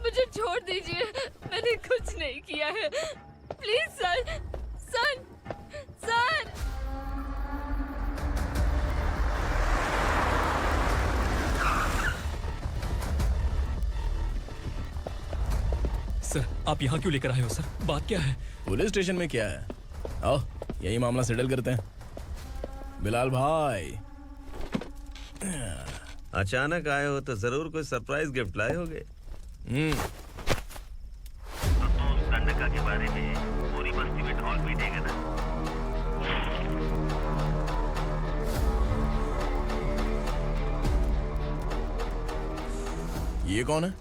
मुझे छोड़ दीजिए, मैंने कुछ नहीं किया है। Please sir, sir, sir. Sir, आप यहाँ क्यों लेकर आए हो सर? बात क्या है? पुलिस स्टेशन में क्या है? आओ यही मामला सेटल करते हैं। बिलाल भाई, अचानक आए हो तो जरूर कोई सरप्राइज गिफ्ट लाए होगे। तो उस गंडका के बारे में पूरी बस्ती में ढोल पीटेगा ना। ये कौन है?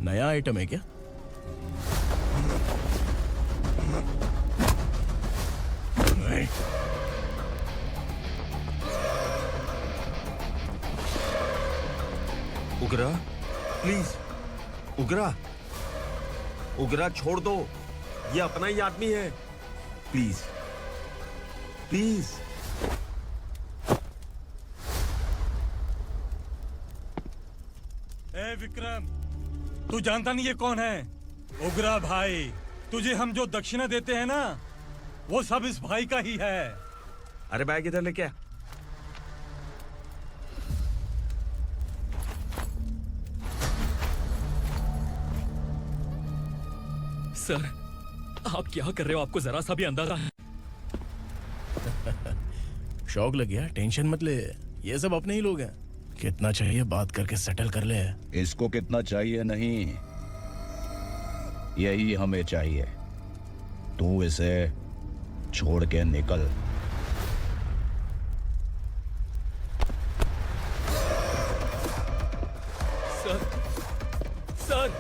नया आइटम है क्या? उगरा, प्लीज उगरा, उगरा छोड़ दो, ये अपना ही आदमी है। Please please. ए विक्रम, तू जानता नहीं ये कौन है? उगरा भाई। तुझे हम जो दक्षिणा देते हैं ना, वो सब इस भाई का ही है। अरे बैग इधर लेके आ। सर, आप क्या कर रहे हो? आपको जरा सा भी अंदाजा है? शौक लग गया? टेंशन मत ले, ये सब अपने ही लोग हैं। कितना चाहिए बात करके सेटल कर ले। इसको कितना चाहिए नहीं, यही हमें चाहिए। तू इसे छोड़ के निकल। Sir, sir.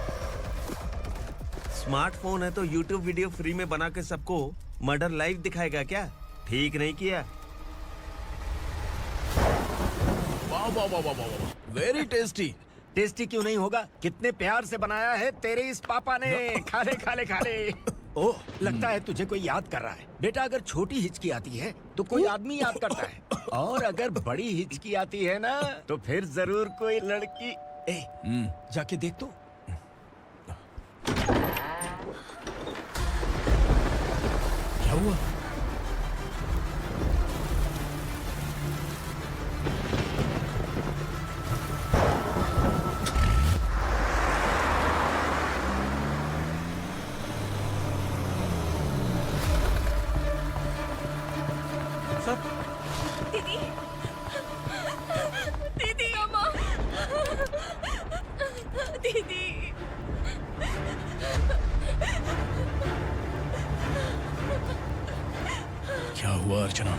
स्मार्टफोन है तो YouTube वीडियो फ्री में बना के सबको मर्डर लाइव दिखाएगा क्या? ठीक नहीं किया। वाह वाह वाह वाह वाह, वेरी टेस्टी। टेस्टी क्यों नहीं होगा? कितने प्यार से बनाया है तेरे इस पापा ने। खा ले खा ले खा ले। ओह, लगता है तुझे कोई याद कर रहा है। बेटा, अगर छोटी हिचकी आती है तो कोई आदमी याद करता है, और अगर बड़ी हिचकी आती है ना तो फिर जरूर कोई लड़की। जाके देख तो। क्या हुआ? दीदी, दीदी, अम्मा, दीदी। क्या हुआ अर्चना?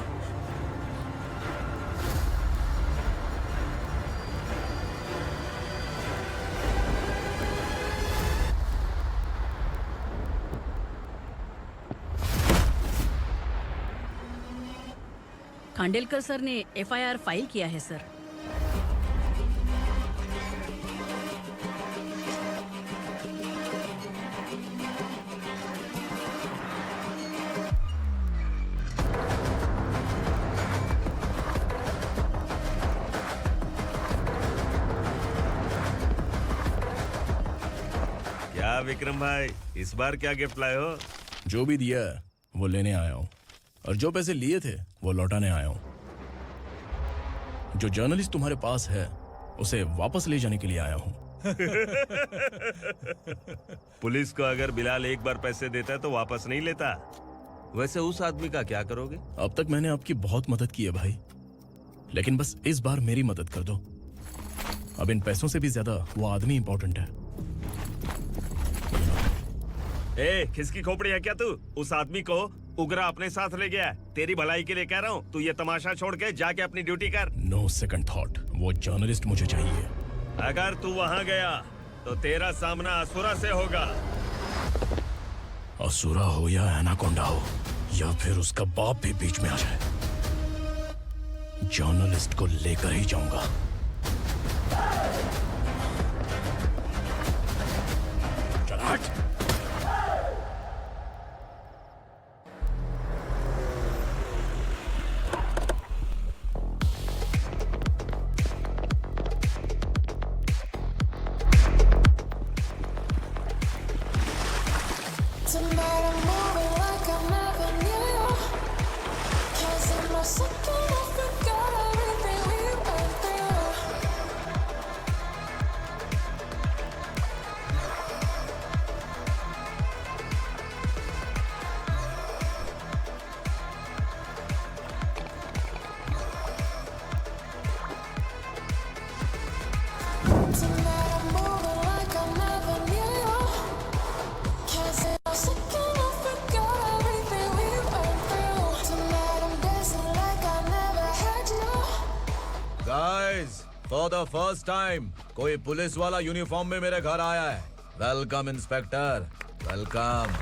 खांडेलकर सर ने FIR फाइल किया है सर। क्या विक्रम भाई, इस बार क्या गिफ्ट लाए हो? जो भी दिया है वो लेने आया हूँ, और जो पैसे लिए थे वो लौटाने आया हूँ। जो जर्नलिस्ट तुम्हारे पास है उसे वापस ले जाने के लिए आया हूँ। पुलिस को अगर बिलाल एक बार पैसे देता है तो वापस नहीं लेता। वैसे उस आदमी का क्या करोगे? अब तक मैंने आपकी बहुत मदद की है भाई, लेकिन बस इस बार मेरी मदद कर दो। अब इन पैसों से भी ज्यादा वो आदमी इंपॉर्टेंट है। खिसकी खोपड़ी है क्या तू? उस आदमी को उगरा अपने साथ ले गया। तेरी भलाई के लिए कह रहा हूँ, तू ये तमाशा छोड़ के जाके अपनी ड्यूटी कर। नो सेकंड थॉट, वो जर्नलिस्ट मुझे चाहिए। अगर तू वहाँ गया तो तेरा सामना असुरा से होगा। असुरा हो या एनाकोंडा हो, या फिर उसका बाप भी बीच में आ जाए, जर्नलिस्ट को लेकर ही जाऊंगा। Guys, for the first time कोई पुलिस वाला यूनिफॉर्म में मेरे घर आया है। Welcome inspector, welcome.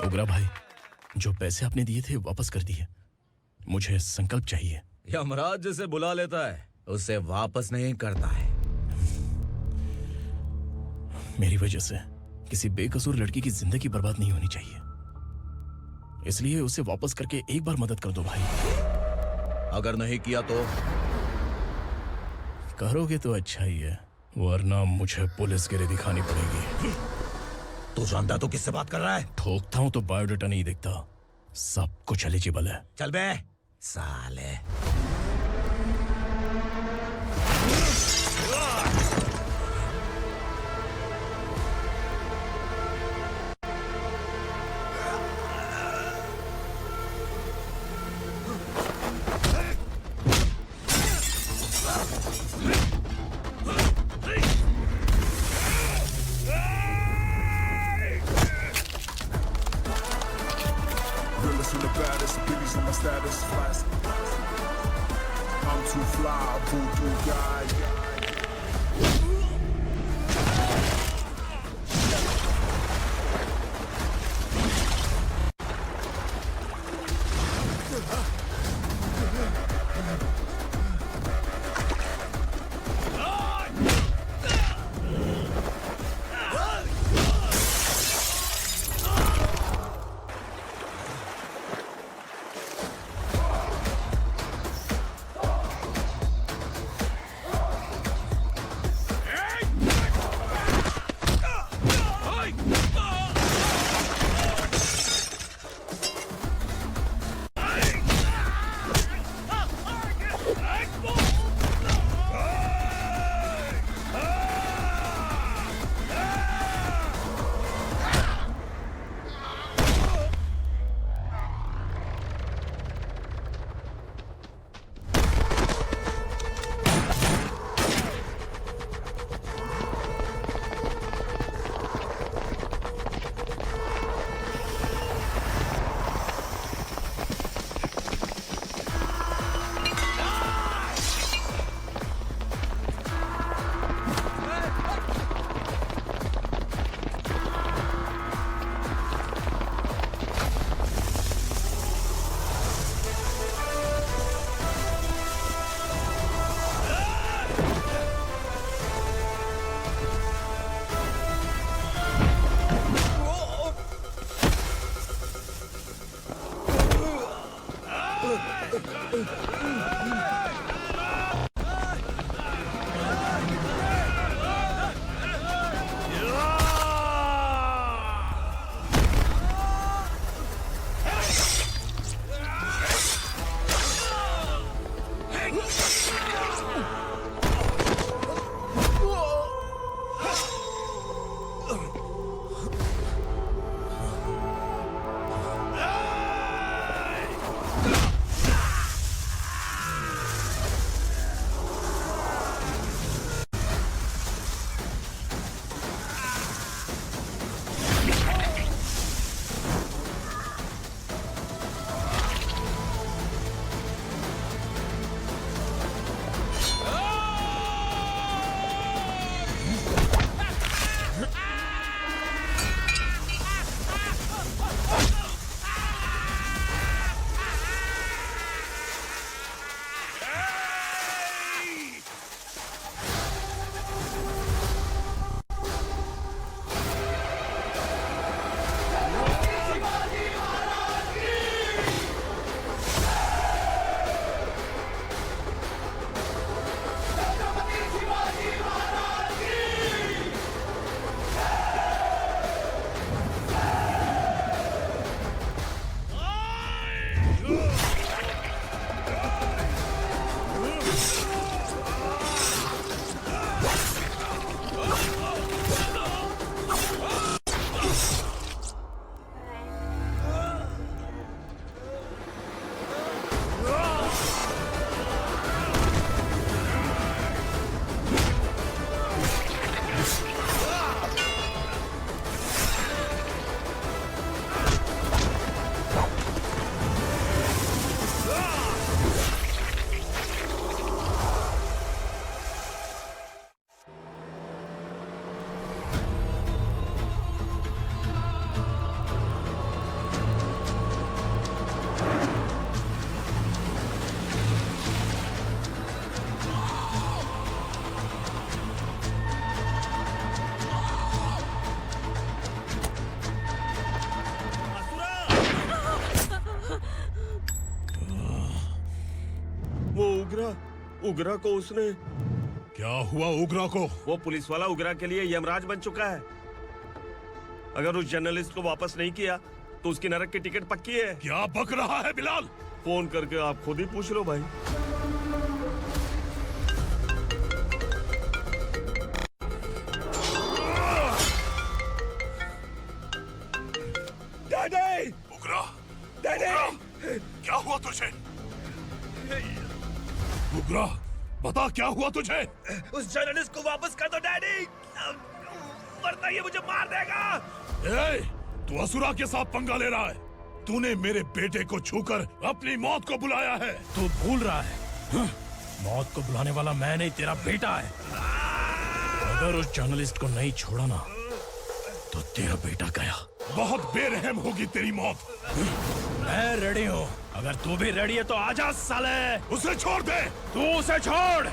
उग्रा भाई, जो पैसे आपने दिए थे वापस कर दिए। मुझे संकल्प चाहिए। यमराज जिसे बुला लेता है उसे वापस नहीं करता है। मेरी वजह से किसी बेकसूर लड़की की जिंदगी बर्बाद नहीं होनी चाहिए, इसलिए उसे वापस करके एक बार मदद कर दो भाई। अगर नहीं किया तो? करोगे तो अच्छा ही है, वरना मुझे पुलिस गिरी दिखानी पड़ेगी। तू जानता तो किससे बात कर रहा है? ठोकता हूं तो बायोडाटा नहीं दिखता, सब कुछ एलिजिबल है। चल बे साले। उगरा को उसने। क्या हुआ उगरा को? वो पुलिस वाला उगरा के लिए यमराज बन चुका है। अगर उस जर्नलिस्ट को वापस नहीं किया तो उसकी नरक की टिकट पक्की है। क्या बक रहा है बिलाल? फोन करके आप खुद ही पूछ लो भाई। डैडी! उगरा! डैडी! क्या हुआ तुझे? उगरा, बता क्या हुआ तुझे? उस जर्नलिस्ट को वापस कर दो डैडी, वरना ये मुझे मार देगा। ए, तू असुरा के साथ पंगा ले रहा है। तूने मेरे बेटे को छूकर अपनी मौत को बुलाया है। तू भूल रहा है, मौत को बुलाने वाला मैं नहीं, तेरा बेटा है। अगर उस जर्नलिस्ट को नहीं छोड़ा ना तो तेरा बेटा गया। बहुत बेरहम होगी तेरी मौत। मैं रेडी हूँ, अगर तू भी रेडी है तो आजा साले। उसे छोड़ दे। तू उसे छोड़।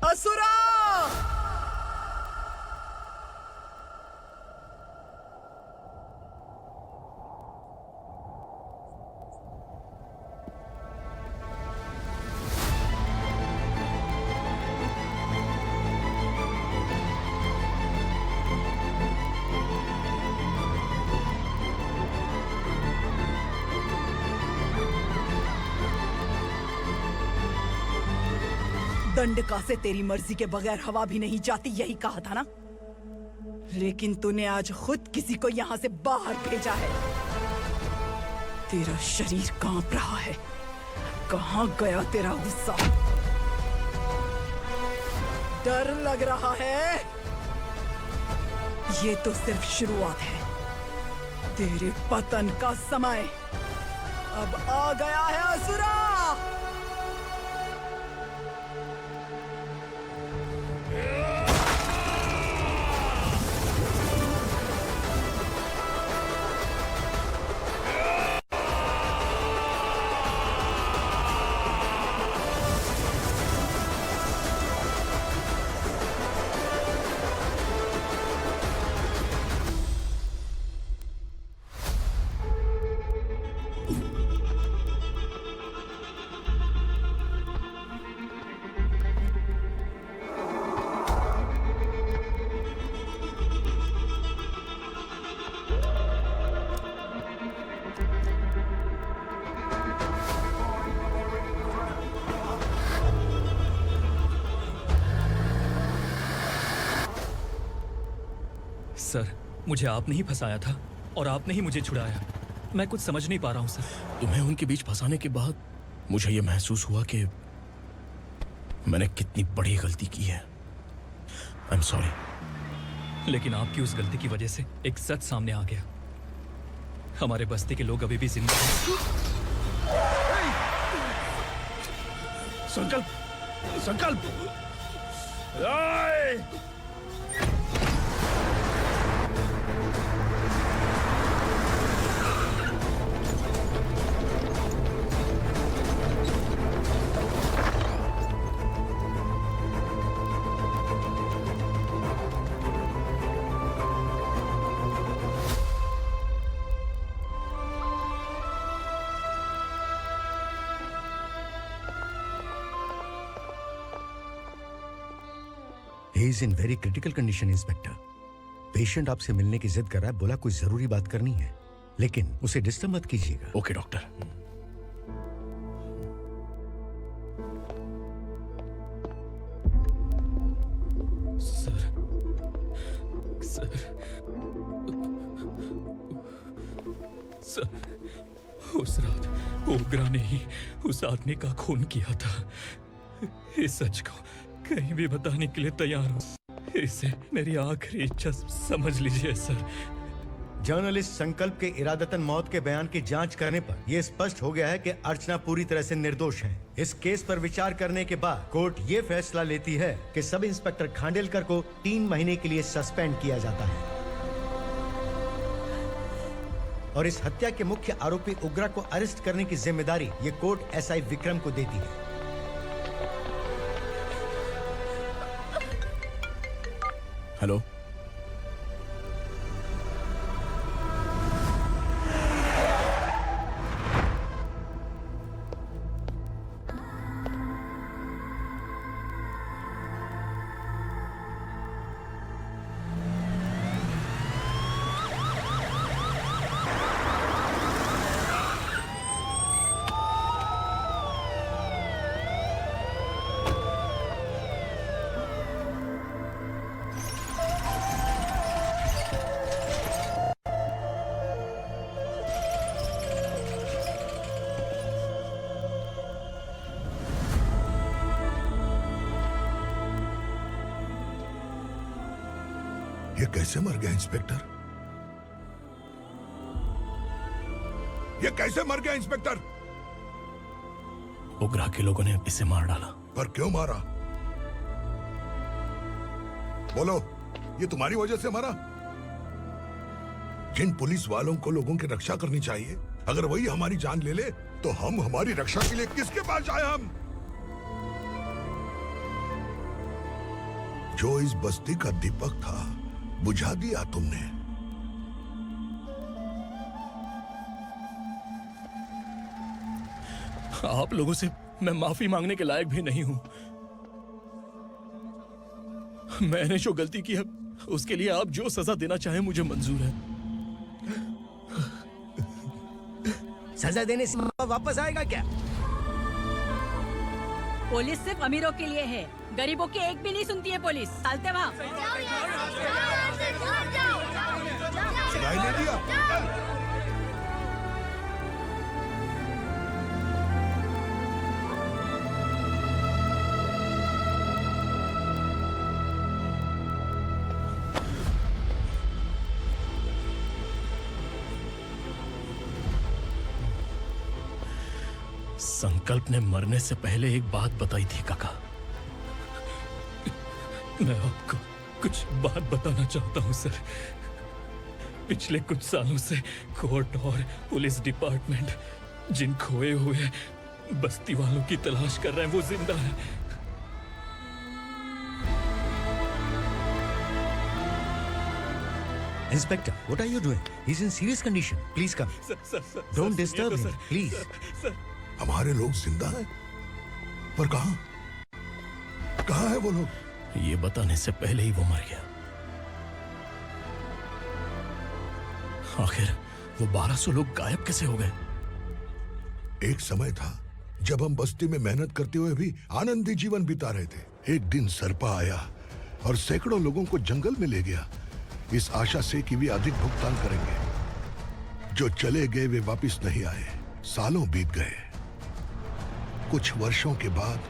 असुरा! दंडका से तेरी मर्जी के बगैर हवा भी नहीं जाती, यही कहा था ना? लेकिन तूने आज खुद किसी को यहाँ से बाहर भेजा है। तेरा शरीर कांप रहा है। कहाँ गया तेरा गुस्सा? डर लग रहा है? ये तो सिर्फ शुरुआत है। तेरे पतन का समय अब आ गया है असुरा! सर, मुझे आपने ही फंसाया था और आपने ही मुझे छुड़ाया। मैं कुछ समझ नहीं पा रहा हूँ सर। तुम्हें उनके बीच फंसाने के बाद मुझे ये महसूस हुआ कि मैंने कितनी बड़ी गलती की है। I am sorry. लेकिन आपकी उस गलती की वजह से एक सच सामने आ गया। हमारे बस्ती के लोग अभी भी जिंदा हैं। संकल्प, संकल्प! He is in very critical condition, inspector. Patient आपसे मिलने की जिद कर रहा है, बोला कोई जरूरी बात करनी है, लेकिन उसे डिस्टर्ब मत कीजिएगा। Okay doctor. Sir, sir, sir, उस रात ओग्रा ने ही उस आदमी का खून किया था। इस सच को कहीं भी बताने के लिए तैयार हूँ। इसे मेरी आखिरी इच्छा समझ लीजिए सर। जर्नलिस्ट संकल्प के इरादतन मौत के बयान की जांच करने पर यह स्पष्ट हो गया है कि अर्चना पूरी तरह से निर्दोष है। इस केस पर विचार करने के बाद कोर्ट ये फैसला लेती है कि सब इंस्पेक्टर खांडेलकर को 3 महीने के लिए सस्पेंड किया जाता है और इस हत्या के मुख्य आरोपी उग्रा को अरेस्ट करने की जिम्मेदारी ये कोर्ट एसआई विक्रम को देती है। हेलो, ये कैसे मर गया इंस्पेक्टर? ये कैसे मर गया इंस्पेक्टर? उग्रा के लोगों ने इसे मार डाला। पर क्यों मारा? बोलो, ये तुम्हारी वजह से मारा? जिन पुलिस वालों को लोगों की रक्षा करनी चाहिए, अगर वही हमारी जान ले ले तो हम हमारी रक्षा के लिए किसके पास जाए? हम जो इस बस्ती का दीपक था बुझा दिया तुमने। आप लोगों से मैं माफी मांगने के लायक भी नहीं हूं। मैंने जो गलती की है उसके लिए आप जो सजा देना चाहें मुझे मंजूर है। सजा देने से वापस आएगा क्या? पुलिस सिर्फ अमीरों के लिए है, गरीबों की एक भी नहीं सुनती है पुलिस। चलते वहाँ। सुनाई नहीं दिया? संकल्प ने मरने से पहले एक बात बताई थी काका। मैं आपको कुछ बात बताना चाहता हूं सर। पिछले कुछ सालों से कोर्ट और पुलिस डिपार्टमेंट जिन खोए हुए बस्ती वालों की तलाश कर रहे हैं वो जिंदा है। Inspector, what are you doing? He's in serious condition. Please come. Don't disturb him, please. हमारे लोग जिंदा हैं? पर कहां? कहां है वो लोग? ये बताने से पहले ही वो मर गया। आखिर वो 1200 लोग गायब कैसे हो गए? एक समय था जब हम बस्ती में मेहनत करते हुए भी आनंदी जीवन बिता रहे थे। एक दिन सरपा आया और सैकड़ों लोगों को जंगल में ले गया, इस आशा से कि वे अधिक भुगतान करेंगे। जो चले गए वे वापस नहीं आए। सालों बीत गए। कुछ वर्षों के बाद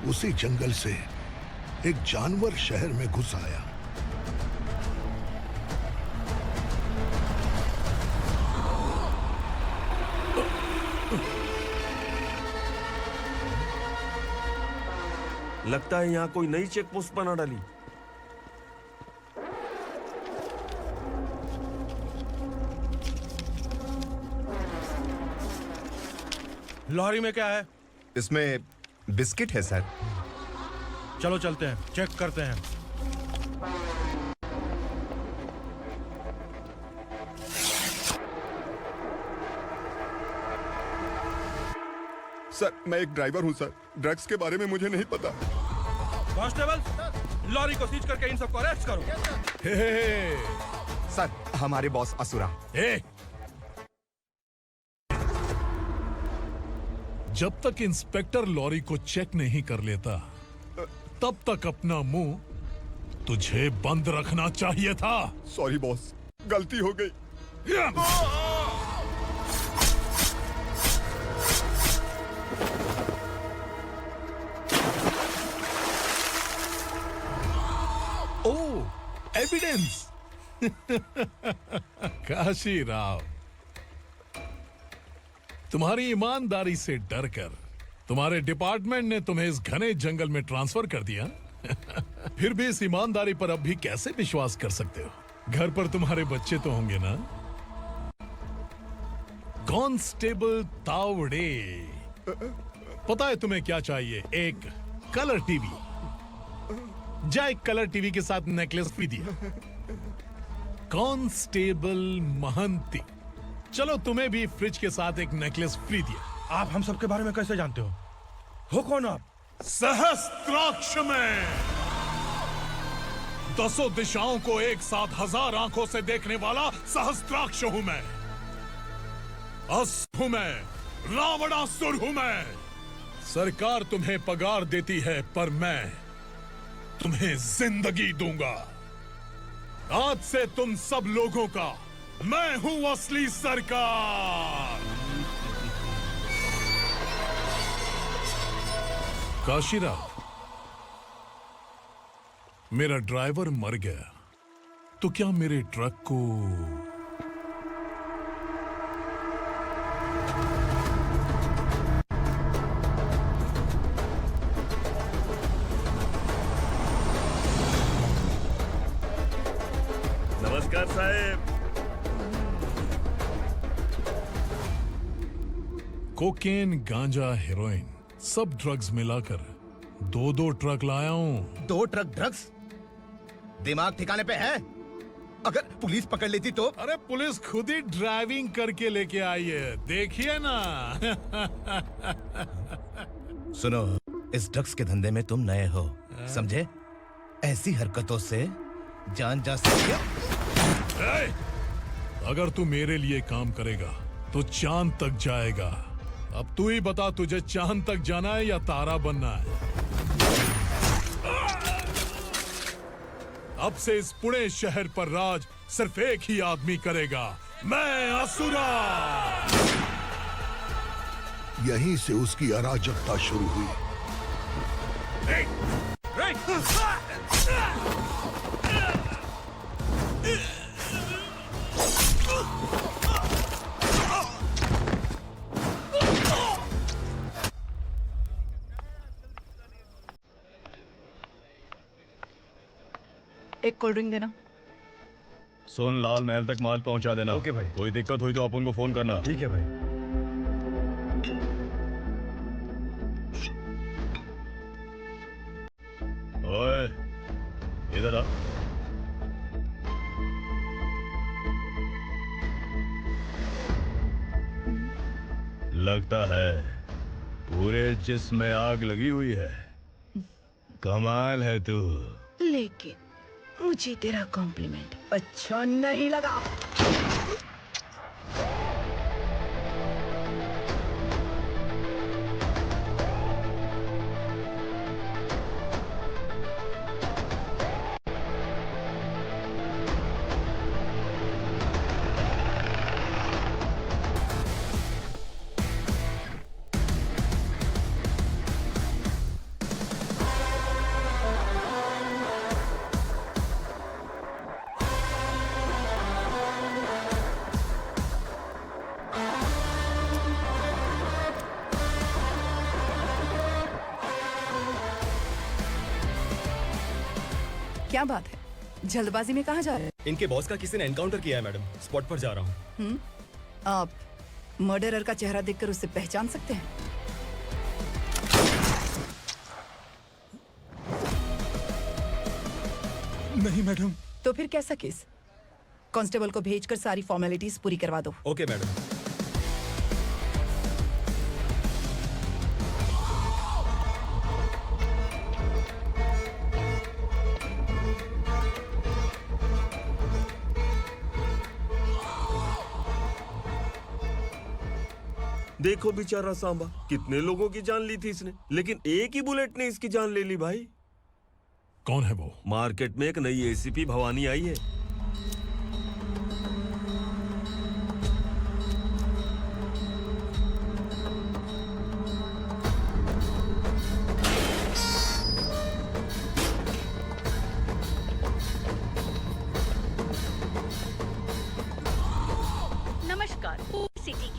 उसी जंगल से एक जानवर शहर में घुस आया। लगता है यहाँ कोई नई चेक पोस्ट बना डाली। लॉरी में क्या है? इसमें बिस्किट है सर। चलो चलते हैं, चेक करते हैं। सर, मैं एक ड्राइवर हूं सर। ड्रग्स के बारे में मुझे नहीं पता। कांस्टेबल, लॉरी को सीज करके इन सबको अरेस्ट करो। सर, हमारे बॉस असुरा। जब तक इंस्पेक्टर लॉरी को चेक नहीं कर लेता तब तक अपना मुंह तुझे बंद रखना चाहिए था। सॉरी बॉस, गलती हो गई। एविडेंस। काशी राव, तुम्हारी ईमानदारी से डरकर तुम्हारे डिपार्टमेंट ने तुम्हें इस घने जंगल में ट्रांसफर कर दिया। फिर भी इस ईमानदारी पर अब भी कैसे विश्वास कर सकते हो? घर पर तुम्हारे बच्चे तो होंगे ना? कांस्टेबल तावड़े, पता है तुम्हें क्या चाहिए? एक कलर टीवी। जा एक कलर टीवी के साथ नेकलेस भी दिया। कांस्टेबल महंती, चलो तुम्हें भी फ्रिज के साथ एक नेकलेस फ्री दिया। आप हम सबके बारे में कैसे जानते हो कौन आप? सहस्त्राक्ष में 10 दिशाओं को एक साथ 1000 आंखों से देखने वाला सहस्त्राक्ष हूं मैं। असुर हूं मैं, रावणासुर हूं मैं। सरकार तुम्हें पगार देती है, पर मैं तुम्हें जिंदगी दूंगा। आज से तुम सब लोगों का मैं हूं असली सरकार। काशीराव, मेरा ड्राइवर मर गया तो क्या मेरे ट्रक को नमस्कार साहेब। कोकेन, गांजा, हेरोइन, सब ड्रग्स मिलाकर 2 ट्रक लाया हूं। 2 ट्रक ड्रग्स? दिमाग ठिकाने पे है? अगर पुलिस पकड़ लेती तो? अरे पुलिस खुद ही ड्राइविंग करके लेके आई है, देखिए ना। सुनो, इस ड्रग्स के धंधे में तुम नए हो, समझे? ऐसी हरकतों से जान जा सकती है। अगर तू मेरे लिए काम करेगा तो चांद तक जाएगा। अब तू ही बता, तुझे चांद तक जाना है या तारा बनना है? अब से इस पुणे शहर पर राज सिर्फ एक ही आदमी करेगा, मैं असुरा। यहीं से उसकी अराजकता शुरू हुई। एक कोल्ड ड्रिंक देना। सोनलाल महल तक माल पहुंचा देना। ओके भाई। कोई दिक्कत हुई तो आप उनको फोन करना। ठीक है भाई। ओए, इधर आ। लगता है पूरे जिस्म में आग लगी हुई है। कमाल है तू। लेकिन मुझे तेरा कॉम्प्लीमेंट अच्छा नहीं लगा। क्या बात है, जल्दबाजी में कहाँ जा रहे हैं? इनके बॉस का किसी ने एनकाउंटर किया है मैडम, स्पॉट पर जा रहा हूँ। आप मर्डरर का चेहरा देखकर उसे पहचान सकते हैं? नहीं मैडम। तो फिर कैसा केस? कांस्टेबल को भेजकर सारी फॉर्मेलिटीज पूरी करवा दो। Okay madam. देखो बेचारा सांबा, कितने लोगों की जान ली थी इसने, लेकिन एक ही बुलेट ने इसकी जान ले ली भाई। कौन है वो? मार्केट में एक नई एसीपी भवानी आई है।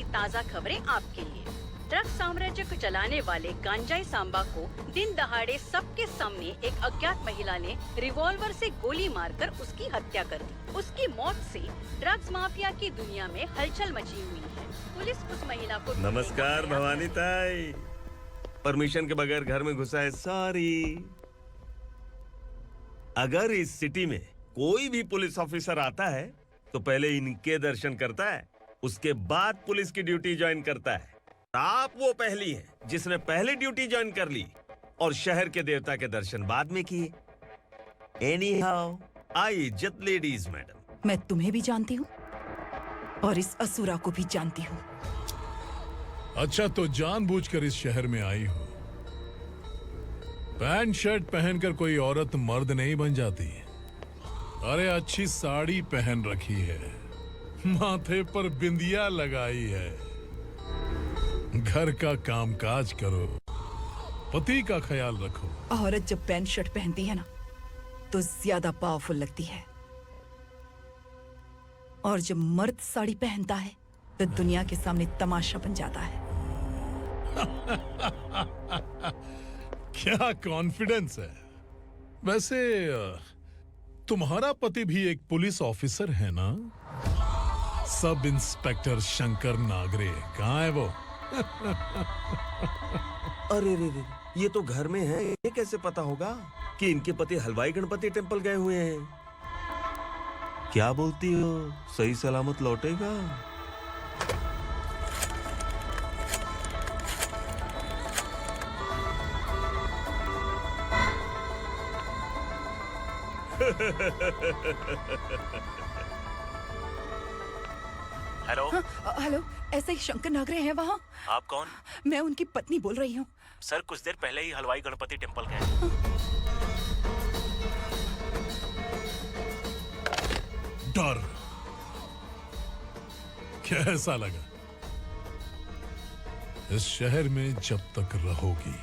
ताज़ा खबरें आपके लिए। ड्रग्स साम्राज्य को चलाने वाले गांजाई सांबा को दिन दहाड़े सबके सामने एक अज्ञात महिला ने रिवॉल्वर से गोली मारकर उसकी हत्या कर दी। उसकी मौत से ड्रग्स माफिया की दुनिया में हलचल मची हुई है। पुलिस उस महिला को नमस्कार भवानी ताई, परमिशन के बगैर घर में घुसा है, सॉरी। अगर इस सिटी में कोई भी पुलिस ऑफिसर आता है तो पहले इनके दर्शन करता है, उसके बाद पुलिस की ड्यूटी ज्वाइन करता है। आप वो पहली हैं जिसने पहले ड्यूटी ज्वाइन कर ली और शहर के देवता के दर्शन बाद में किए। एनीहाउ, आई इज्जत लेडीज मैडम। मैं तुम्हें भी जानती हूँ और इस असुरा को भी जानती हूँ। अच्छा, तो जानबूझकर इस शहर में आई हो। पैंट शर्ट पहनकर कोई औरत मर्द नहीं बन जाती। अरे अच्छी साड़ी पहन रखी है, माथे पर बिंदिया लगाई है, घर का कामकाज करो, पति का ख्याल रखो। औरत जब पैंट शर्ट पहनती है ना तो ज्यादा पावरफुल लगती है, और जब मर्द साड़ी पहनता है तो दुनिया के सामने तमाशा बन जाता है। क्या कॉन्फिडेंस है। वैसे तुम्हारा पति भी एक पुलिस ऑफिसर है ना? सब इंस्पेक्टर शंकर नागरे, कहाँ है वो? अरे रे रे, ये तो घर में है, ये कैसे पता होगा कि इनके पति हलवाई गणपति टेम्पल गए हुए हैं? क्या बोलती हो, सही सलामत लौटेगा? हेलो। हेलो, ऐसे ही शंकर नागरे हैं वहाँ? आप कौन? मैं उनकी पत्नी बोल रही हूँ। सर कुछ देर पहले ही हलवाई गणपति टेम्पल गए। डर कैसा लगा? इस शहर में जब तक रहोगी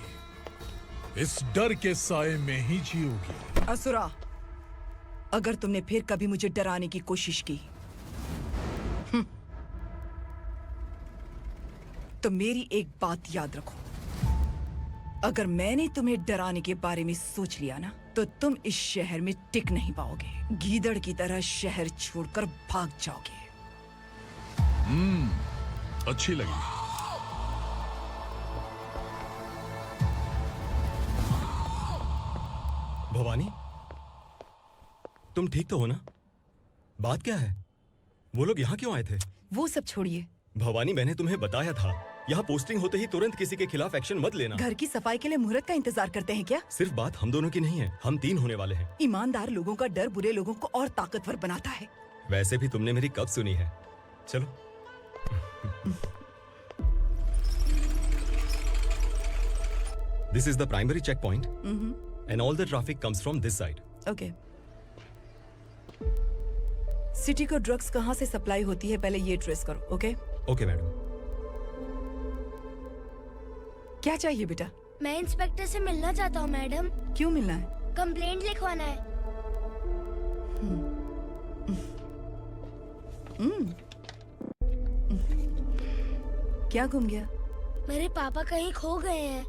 इस डर के साए में ही जियोगी। असुरा, अगर तुमने फिर कभी मुझे डराने की कोशिश की तो मेरी एक बात याद रखो, अगर मैंने तुम्हें डराने के बारे में सोच लिया ना तो तुम इस शहर में टिक नहीं पाओगे। गीदड़ की तरह शहर छोड़कर भाग जाओगे। अच्छी लगी। भवानी, तुम ठीक तो हो ना? बात क्या है? वो लोग यहाँ क्यों आए थे? वो सब छोड़िए भवानी, मैंने तुम्हें बताया था यहाँ पोस्टिंग होते ही तुरंत किसी के खिलाफ एक्शन मत लेना। घर की सफाई के लिए मुहूर्त का इंतजार करते हैं क्या? सिर्फ बात हम दोनों की नहीं है, हम 3 होने वाले हैं। ईमानदार लोगों का डर बुरे लोगों को और ताकतवर बनाता है। वैसे भी तुमने मेरी कब सुनी है? चलो। This is the primary checkpoint, and all the traffic comes from this side. Okay. City को ड्रग्स कहाँ से सप्लाई होती है पहले ये ट्रेस करो, ओके? Okay madam. क्या चाहिए बेटा? मैं इंस्पेक्टर से मिलना चाहता हूँ मैडम। क्यों मिलना है? कंप्लेंट लिखवाना है। क्या गुम गया? मेरे पापा कहीं खो गए हैं।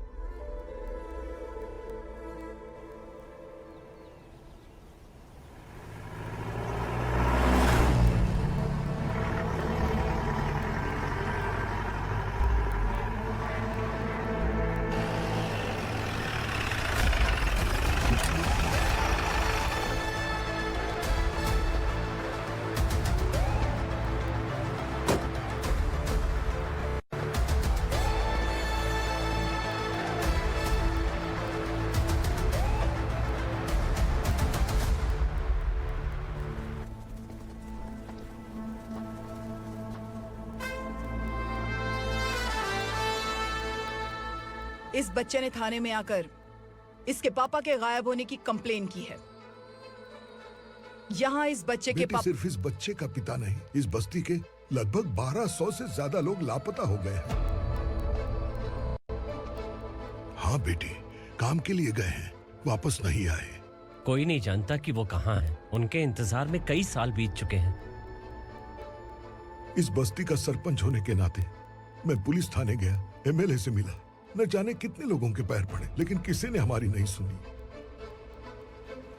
इस बच्चे ने थाने में आकर इसके पापा के गायब होने की कंप्लेन की है। यहाँ इस बच्चे के पापा सिर्फ इस बच्चे का पिता नहीं, इस बस्ती के लगभग 1200 से ज्यादा लोग लापता हो गए हैं। हाँ बेटी, काम के लिए गए हैं, वापस नहीं आए। कोई नहीं जानता कि वो कहाँ हैं। उनके इंतजार में कई साल बीत चुके हैं। इस बस्ती का सरपंच होने के नाते मैं पुलिस थाने गया, एमएलए से मिला, न जाने कितने लोगों के पैर पड़े, लेकिन किसी ने हमारी नहीं सुनी।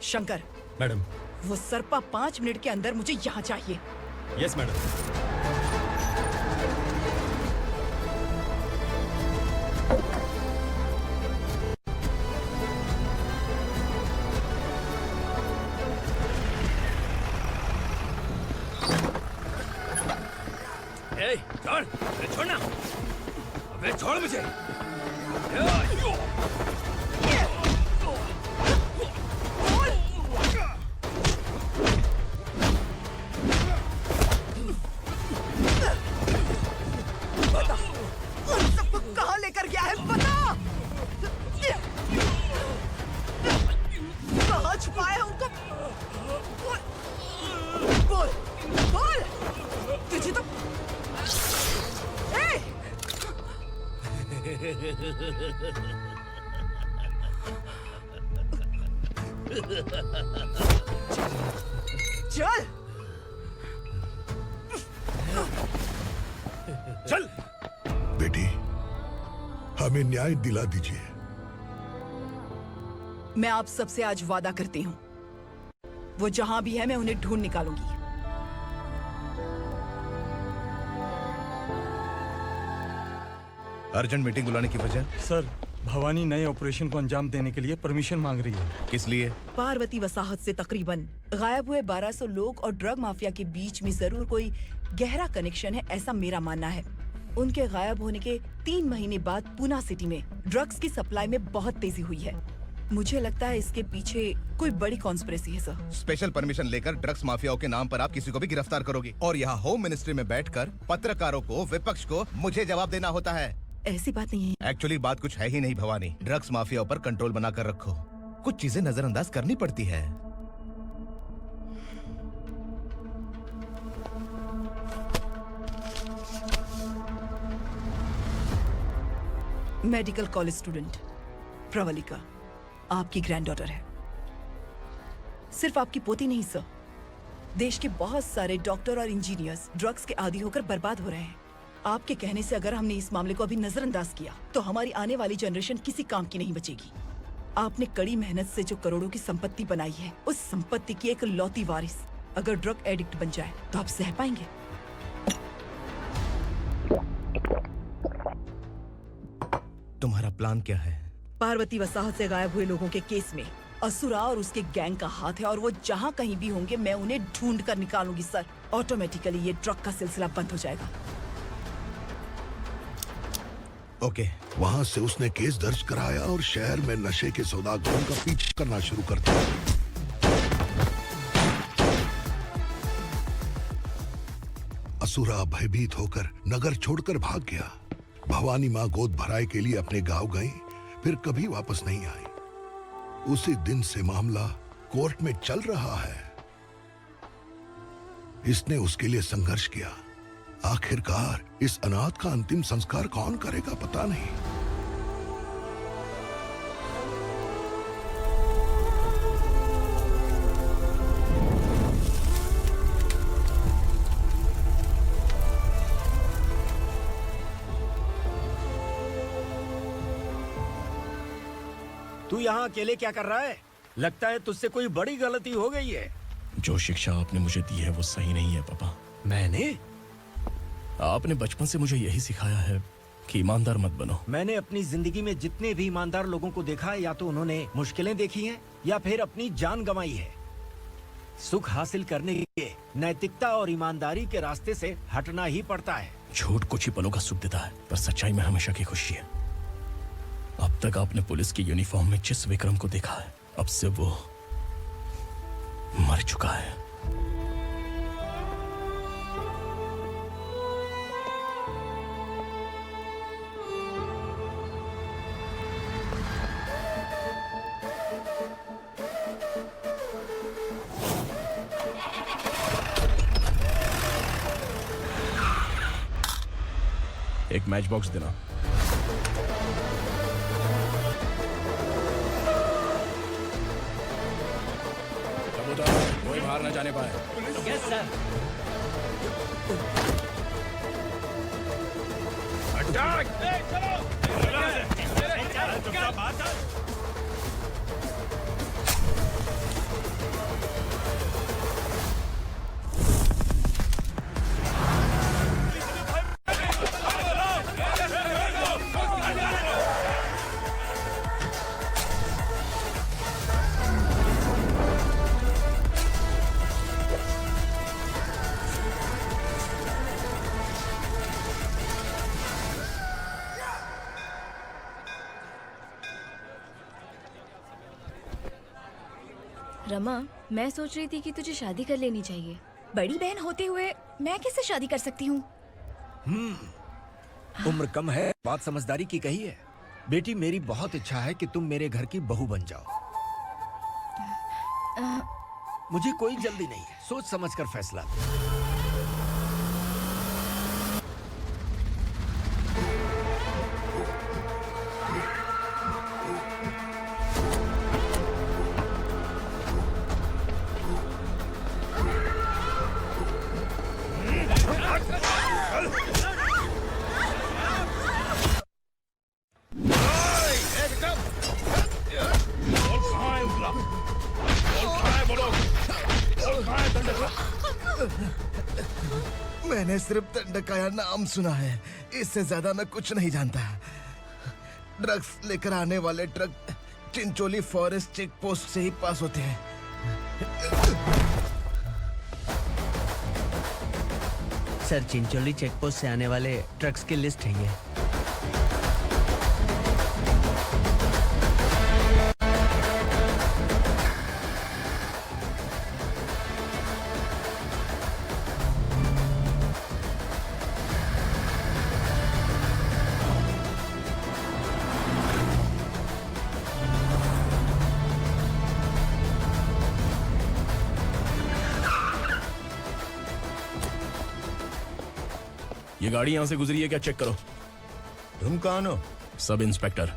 शंकर, मैडम। वो सरपा 5 मिनट के अंदर मुझे यहाँ चाहिए। Yes madam. ए, छोड़, अरे छोड़ना, अबे छोड़ मुझे। सबको कहाँ लेकर गया है बता। कहाँ छुपाया उनको? बोल, बोल। तुझे तो चल चल बेटी, हमें न्याय दिला दीजिए। मैं आप सबसे आज वादा करती हूँ, वो जहां भी है मैं उन्हें ढूंढ निकालूंगी। अर्जेंट मीटिंग बुलाने की वजह? सर, भवानी नए ऑपरेशन को अंजाम देने के लिए परमिशन मांग रही है। किस लिए? पार्वती वसाहत से तकरीबन गायब हुए 1200 लोग और ड्रग माफिया के बीच में जरूर कोई गहरा कनेक्शन है, ऐसा मेरा मानना है। उनके गायब होने के 3 महीने बाद पूना सिटी में ड्रग्स की सप्लाई में बहुत तेजी हुई है। मुझे लगता है इसके पीछे कोई बड़ी कॉन्स्पिरेसी है सर। स्पेशल परमिशन लेकर ड्रग्स माफियाओं के नाम पर आप किसी को भी गिरफ्तार करोगे, और यहाँ होम मिनिस्ट्री में बैठकर पत्रकारों को, विपक्ष को मुझे जवाब देना होता है। ऐसी बात नहीं है। एक्चुअली बात कुछ है ही नहीं भवानी। ड्रग्स माफियाओं पर कंट्रोल बनाकर रखो, कुछ चीजें नजरअंदाज करनी पड़ती है। मेडिकल कॉलेज स्टूडेंट प्रवलिका आपकी ग्रैंडडॉटर है। सिर्फ आपकी पोती नहीं सर, देश के बहुत सारे डॉक्टर और इंजीनियर्स ड्रग्स के आदी होकर बर्बाद हो रहे हैं। आपके कहने से अगर हमने इस मामले को अभी नजरअंदाज किया तो हमारी आने वाली जनरेशन किसी काम की नहीं बचेगी। आपने कड़ी मेहनत से जो करोड़ों की संपत्ति बनाई है, उस संपत्ति की एक लौती वारिस अगर ड्रग एडिक्ट बन जाए तो आप सह पाएंगे? तुम्हारा प्लान क्या है? पार्वती वसाहत से गायब हुए लोगों के केस में असुरा और उसके गैंग का हाथ है, और वो जहाँ कहीं भी होंगे मैं उन्हें ढूंढ कर निकालूंगी सर। ऑटोमेटिकली ये ड्रग का सिलसिला बंद हो जाएगा। ओके। वहाँ से उसने केस दर्ज कराया और शहर में नशे के सौदागरों का पीछा करना शुरू कर दिया। असुरा भयभीत होकर नगर छोड़कर भाग गया। भवानी माँ गोद भराई के लिए अपने गांव गई, फिर कभी वापस नहीं आई। उसी दिन से मामला कोर्ट में चल रहा है। इसने उसके लिए संघर्ष किया। आखिरकार इस अनाथ का अंतिम संस्कार कौन करेगा पता नहीं। तू यहाँ अकेले क्या कर रहा है? लगता है तुझसे कोई बड़ी गलती हो गई है। जो शिक्षा आपने मुझे दी है वो सही नहीं है पापा। मैंने? आपने बचपन से मुझे यही सिखाया है कि ईमानदार मत बनो। मैंने अपनी जिंदगी में जितने भी ईमानदार लोगों को देखा है, या तो उन्होंने मुश्किलें देखी हैं या फिर अपनी जान गंवाई है। सुख हासिल करने के लिए नैतिकता और ईमानदारी के रास्ते से हटना ही पड़ता है। झूठ कुछ ही पलों का सुख देता है, पर सच्चाई में हमेशा की खुशी है। अब तक आपने पुलिस की यूनिफॉर्म में जिस विक्रम को देखा है, अब से वो मर चुका है। एक मैच बॉक्स देना। कोई बाहर न जाने पाए। Yes sir. हट रमा, मैं सोच रही थी कि तुझे शादी कर लेनी चाहिए। बड़ी बहन होते हुए मैं कैसे शादी कर सकती हूँ? उम्र कम है, बात समझदारी की कही है। बेटी, मेरी बहुत इच्छा है कि तुम मेरे घर की बहू बन जाओ। मुझे कोई जल्दी नहीं है, सोच समझ कर फैसला लो। मैंने सिर्फ दंडकाया नाम सुना है, इससे ज्यादा मैं कुछ नहीं जानता। ड्रग्स लेकर आने वाले truck Chincholi forest check post से ही पास होते हैं। सर, चिंचोली चेक पोस्ट से आने वाले ट्रक्स की लिस्ट है ये। ये गाड़ी यहाँ से गुजरी है क्या, चेक करो। तुम कौन हो? Sub inspector.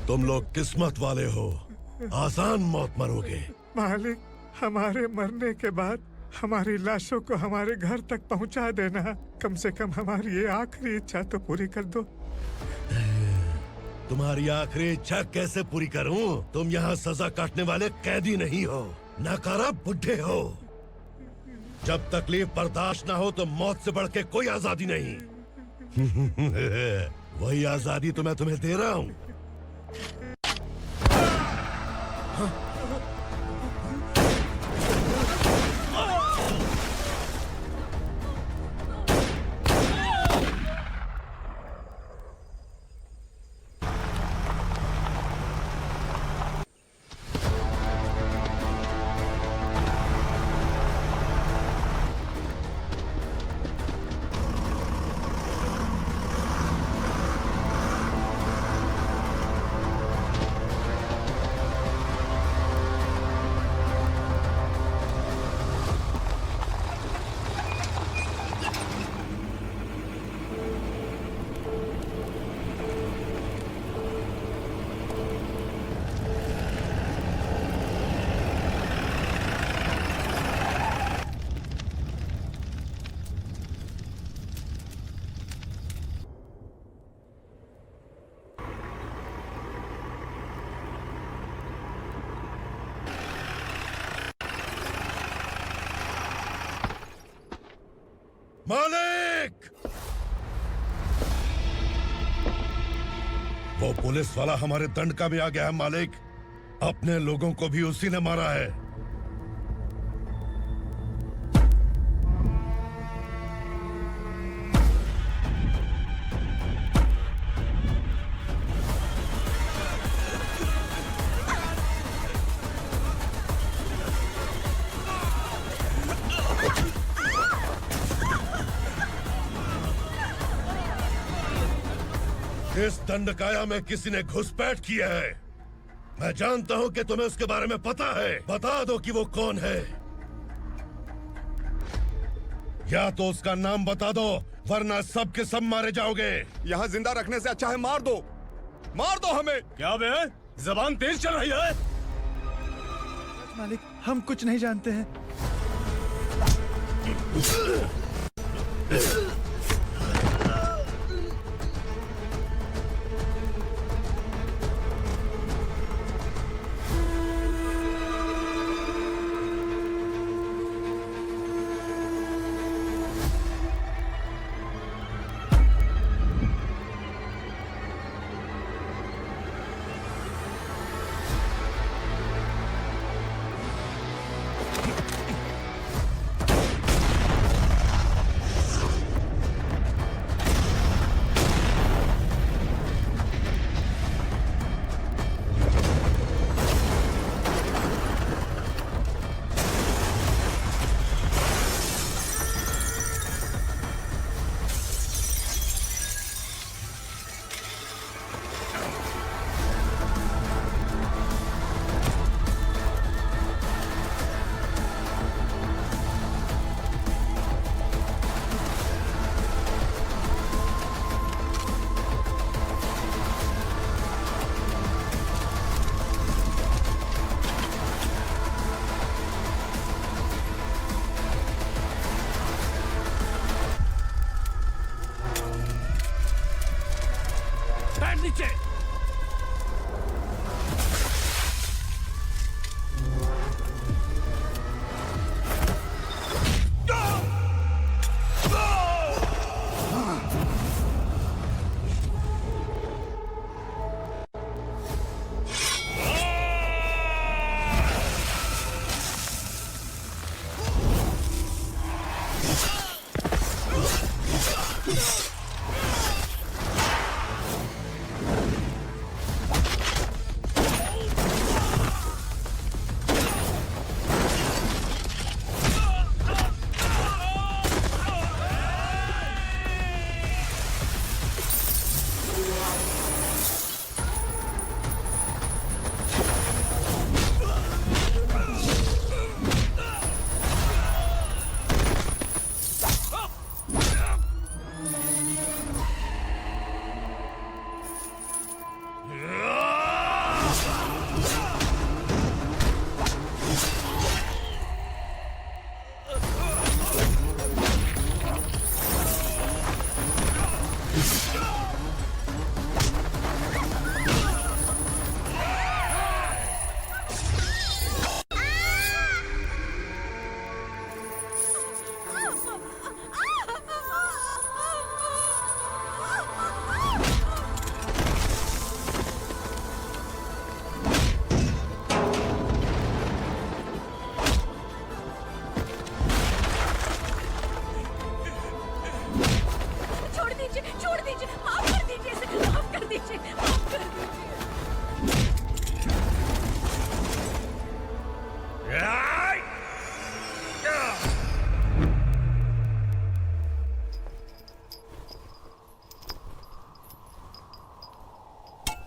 तुम लोग किस्मत वाले हो, आसान मौत मरोगे। मालिक, हमारे मरने के बाद हमारी लाशों को हमारे घर तक पहुंचा देना। कम से कम हमारी ये आखिरी इच्छा तो पूरी कर दो। तुम्हारी आखिरी इच्छा कैसे पूरी करूं? तुम यहाँ सजा काटने वाले कैदी नहीं हो, नकारा बुढ़े हो। जब तकलीफ बर्दाश्त ना हो तो मौत से बढ़ के कोई आजादी नहीं। वही आजादी तो मैं तुम्हें दे रहा हूँ। पुलिस वाला हमारे दंड का भी आ गया है मालिक। अपने लोगों को भी उसी ने मारा है। इस दंडकाया में किसी ने घुसपैठ किया है। मैं जानता हूं कि तुम्हें उसके बारे में पता है। बता दो कि वो कौन है, या तो उसका नाम बता दो, वरना सब के सब मारे जाओगे। यहाँ जिंदा रखने से अच्छा है मार दो हमें। क्या बे? जबान तेज चल रही है। मालिक, हम कुछ नहीं जानते हैं।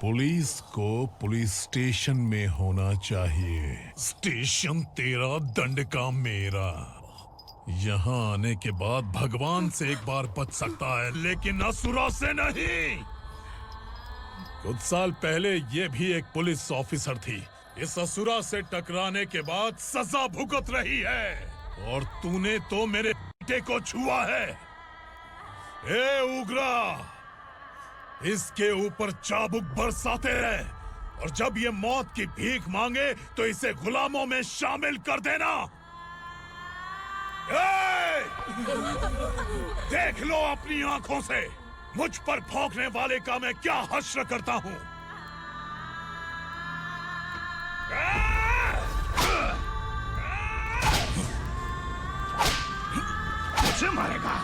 पुलिस को पुलिस स्टेशन में होना चाहिए। स्टेशन तेरा, दंड का मेरा। यहाँ आने के बाद भगवान से एक बार बच सकता है, लेकिन असुरा से नहीं। कुछ साल पहले ये भी एक पुलिस ऑफिसर थी। इस असुरा से टकराने के बाद सजा भुगत रही है, और तूने तो मेरे बेटे को छुआ है। ए उग्रा, इसके ऊपर चाबुक बरसाते रहे, और जब ये मौत की भीख मांगे तो इसे गुलामों में शामिल कर देना। देख लो अपनी आंखों से मुझ पर भौंकने वाले का मैं क्या हश्र करता हूँ। से मारेगा।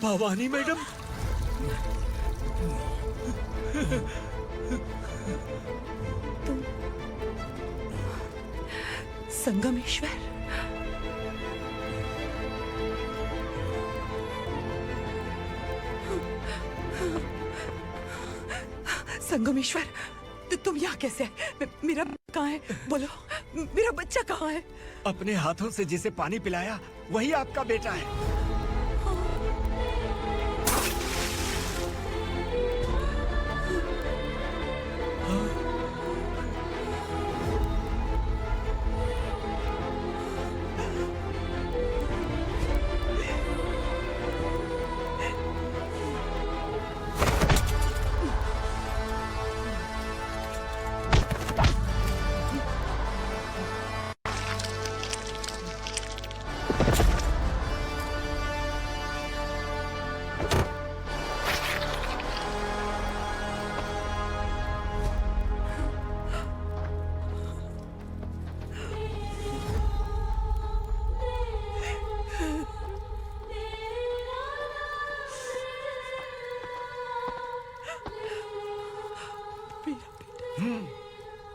भवानी मैडम, संगमेश्वर, संगमेश्वर, तुम यहाँ कैसे आए? मेरा कहाँ है? बोलो, मेरा बच्चा कहाँ है? अपने हाथों से जिसे पानी पिलाया वही आपका बेटा है।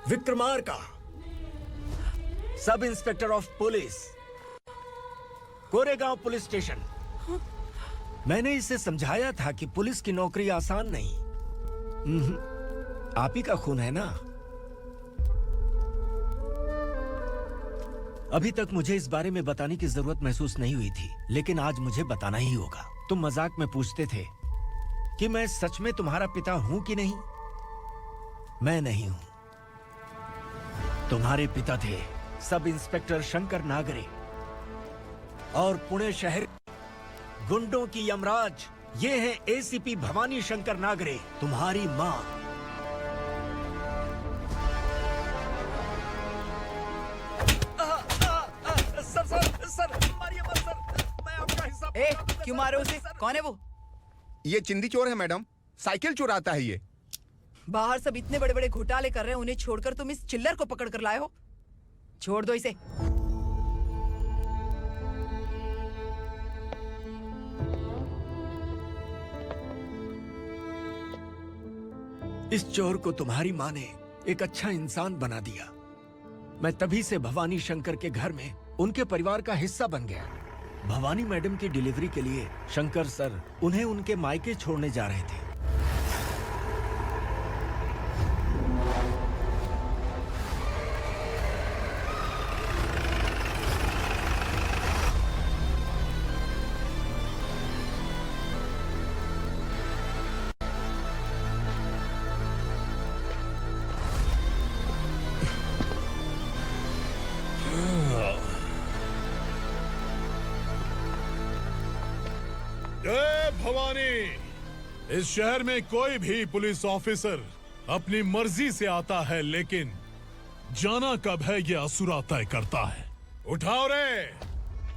Vikramarka, sub inspector of police, Koregaon police station. मैंने इसे समझाया था कि पुलिस की नौकरी आसान नहीं। आप ही का खून है ना? अभी तक मुझे इस बारे में बताने की जरूरत महसूस नहीं हुई थी, लेकिन आज मुझे बताना ही होगा। तुम मजाक में पूछते थे कि मैं सच में तुम्हारा पिता हूं कि नहीं। मैं नहीं हूं। तुम्हारे पिता थे सब इंस्पेक्टर शंकर नागरे, और पुणे शहर गुंडों की यमराज ये है एसीपी भवानी शंकर नागरे, तुम्हारी मां। सर, मारिए मत सर, मैं आपका हिस्सा। क्यों मारे उसे? कौन है वो? ये चिंदी चोर है मैडम, साइकिल चुराता है ये। बाहर सब इतने बड़े बड़े घोटाले कर रहे हैं, उन्हें छोड़कर तुम इस चिल्लर को पकड़ कर लाए हो। छोड़ दो इसे। इस चोर को तुम्हारी माँ ने एक अच्छा इंसान बना दिया। मैं तभी से भवानी शंकर के घर में उनके परिवार का हिस्सा बन गया। भवानी मैडम की डिलीवरी के लिए शंकर सर उन्हें उनके मायके छोड़ने जा रहे थे। जय भवानी, इस शहर में कोई भी पुलिस ऑफिसर अपनी मर्जी से आता है, लेकिन जाना कब है ये असुरा तय करता है। उठाओ रे।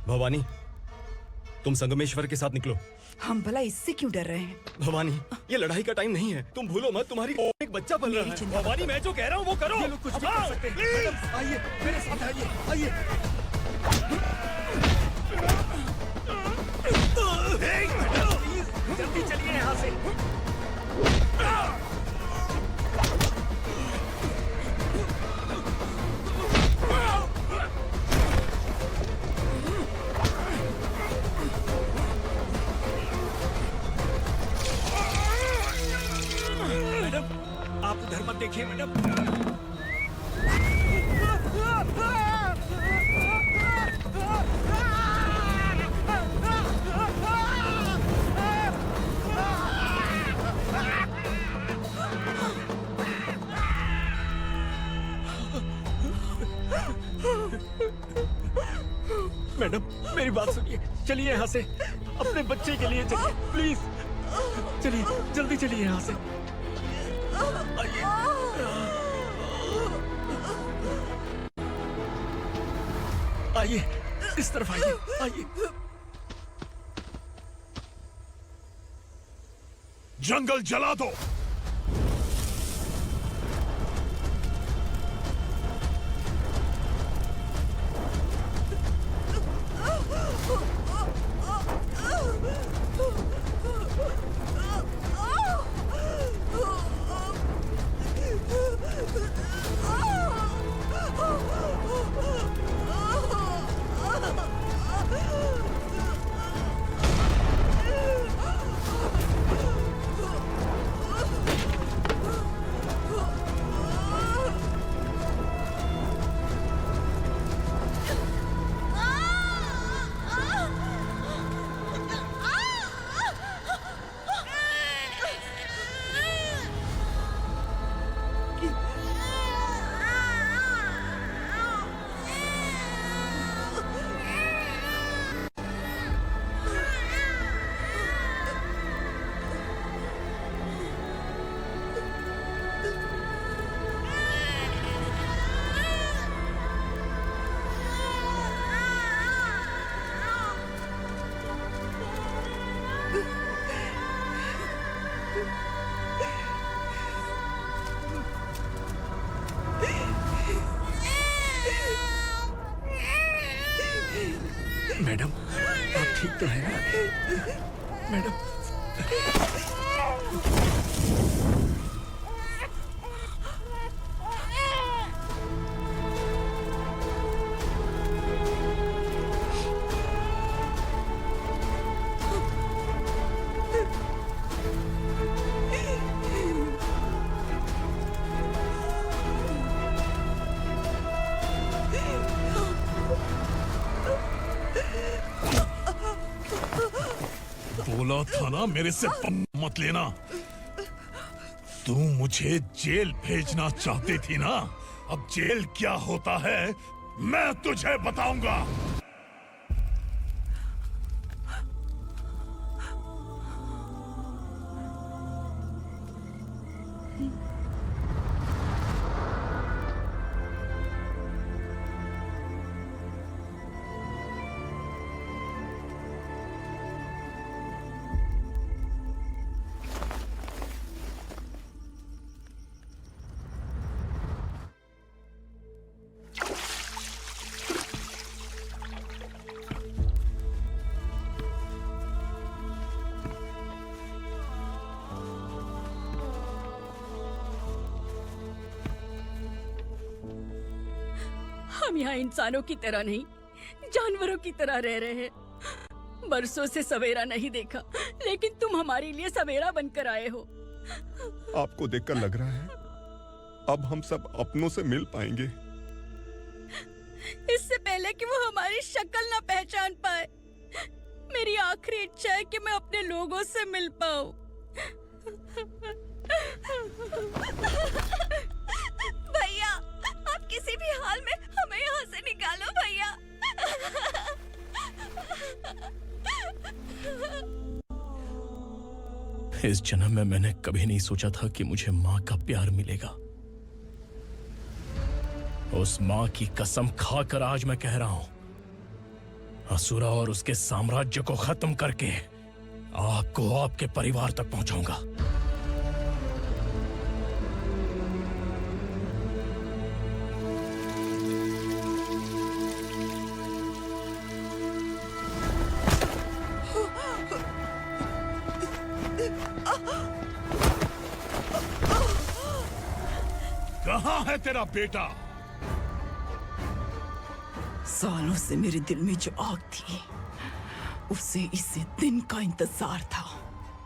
भवानी, तुम संगमेश्वर के साथ निकलो। हम भला इससे क्यों डर रहे हैं? भवानी, ये लड़ाई का टाइम नहीं है। तुम भूलो मत, तुम्हारी एक बच्चा पल रहा है। भवानी, मैं जो कह रहा हूँ वो करो। ये लोग कुछ भी कर सकते हैं। आइए मेरे साथ, आइए आइए। जल्दी चलिए यहाँ से। मैडम, आप उधर मत देखिए मैडम। मैडम, मेरी बात सुनिए। चलिए यहाँ से, अपने बच्चे के लिए चलिए प्लीज। चलिए, जल्दी चलिए यहाँ से। आइए, इस तरफ आइए, आइए। जंगल जला दो। मैडम, आप ठीक तो है ना? मैडम, बोला था ना मेरे से मत लेना। तू मुझे जेल भेजना चाहती थी ना? अब जेल क्या होता है मैं तुझे बताऊंगा। हम यहाँ इंसानों की तरह नहीं, जानवरों की तरह रह रहे हैं। बरसों से सवेरा नहीं देखा, लेकिन तुम हमारे लिए सवेरा बनकर आए हो। आपको देखकर लग रहा है अब हम सब अपनों से मिल पाएंगे। इससे पहले कि वो हमारी शक्ल ना पहचान पाए, मेरी आखिरी इच्छा है कि मैं अपने लोगों से मिल पाऊं। भैया, आप किसी भी हाल में हमें यहाँ से निकालो भैया। इस जन्म में मैंने कभी नहीं सोचा था कि मुझे माँ का प्यार मिलेगा। उस माँ की कसम खाकर आज मैं कह रहा हूं, असुरा और उसके साम्राज्य को खत्म करके आपको आपके परिवार तक पहुंचाऊंगा। कहाँ है तेरा बेटा? सालों से मेरे दिल में जो आग थी, उसे इसी दिन का इंतजार था।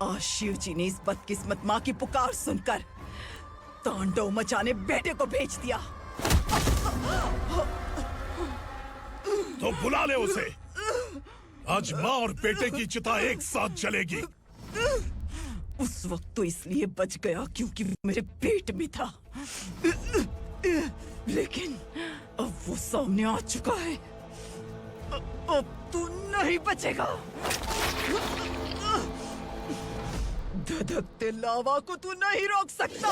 आज शिव जी ने इस बदकिस्मत माँ की पुकार सुनकर तांडव मचाने बेटे को भेज दिया। तो बुला ले उसे। आज माँ और बेटे की चिता एक साथ जलेगी। उस वक्त तो इसलिए बच गया क्योंकि वो मेरे पेट में था, लेकिन अब वो सामने आ चुका है। अब तू नहीं बचेगा। धधकते लावा को तू नहीं रोक सकता।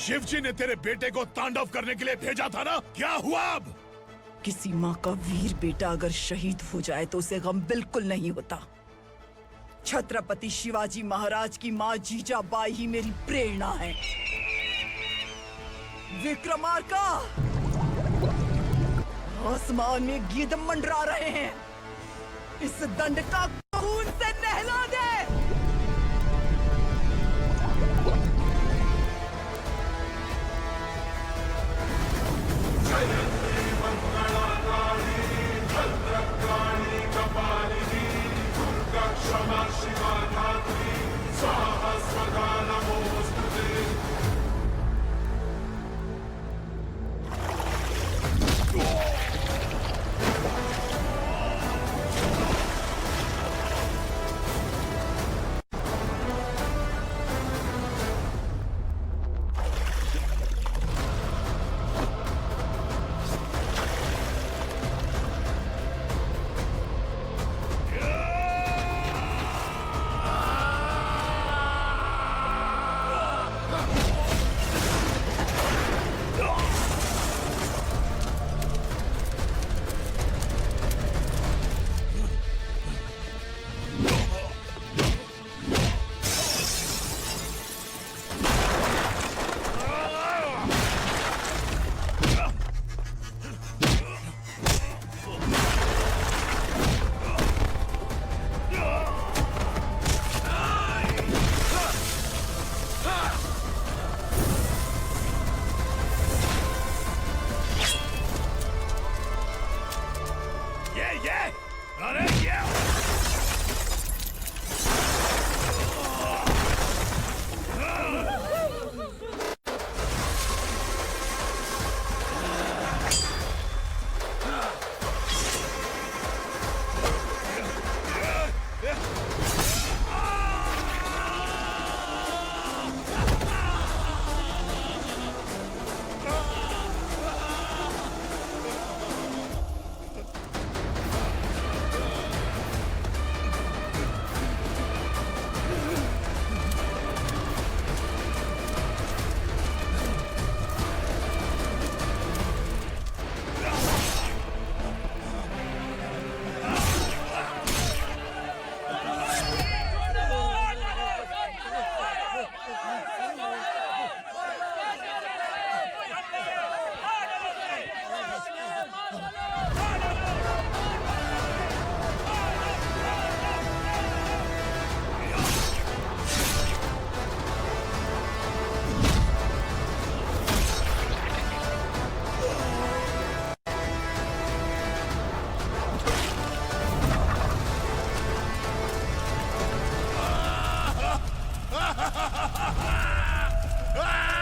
शिवजी ने तेरे बेटे को तांडव करने के लिए भेजा था ना, क्या हुआ अब? किसी माँ का वीर बेटा अगर शहीद हो जाए तो उसे गम बिल्कुल नहीं होता। छत्रपति शिवाजी महाराज की माँ जीजाबाई ही मेरी प्रेरणा है। विक्रमार्का, आसमान में गीद मंडरा रहे हैं, इस दंड का खून से नहला दे। Ah!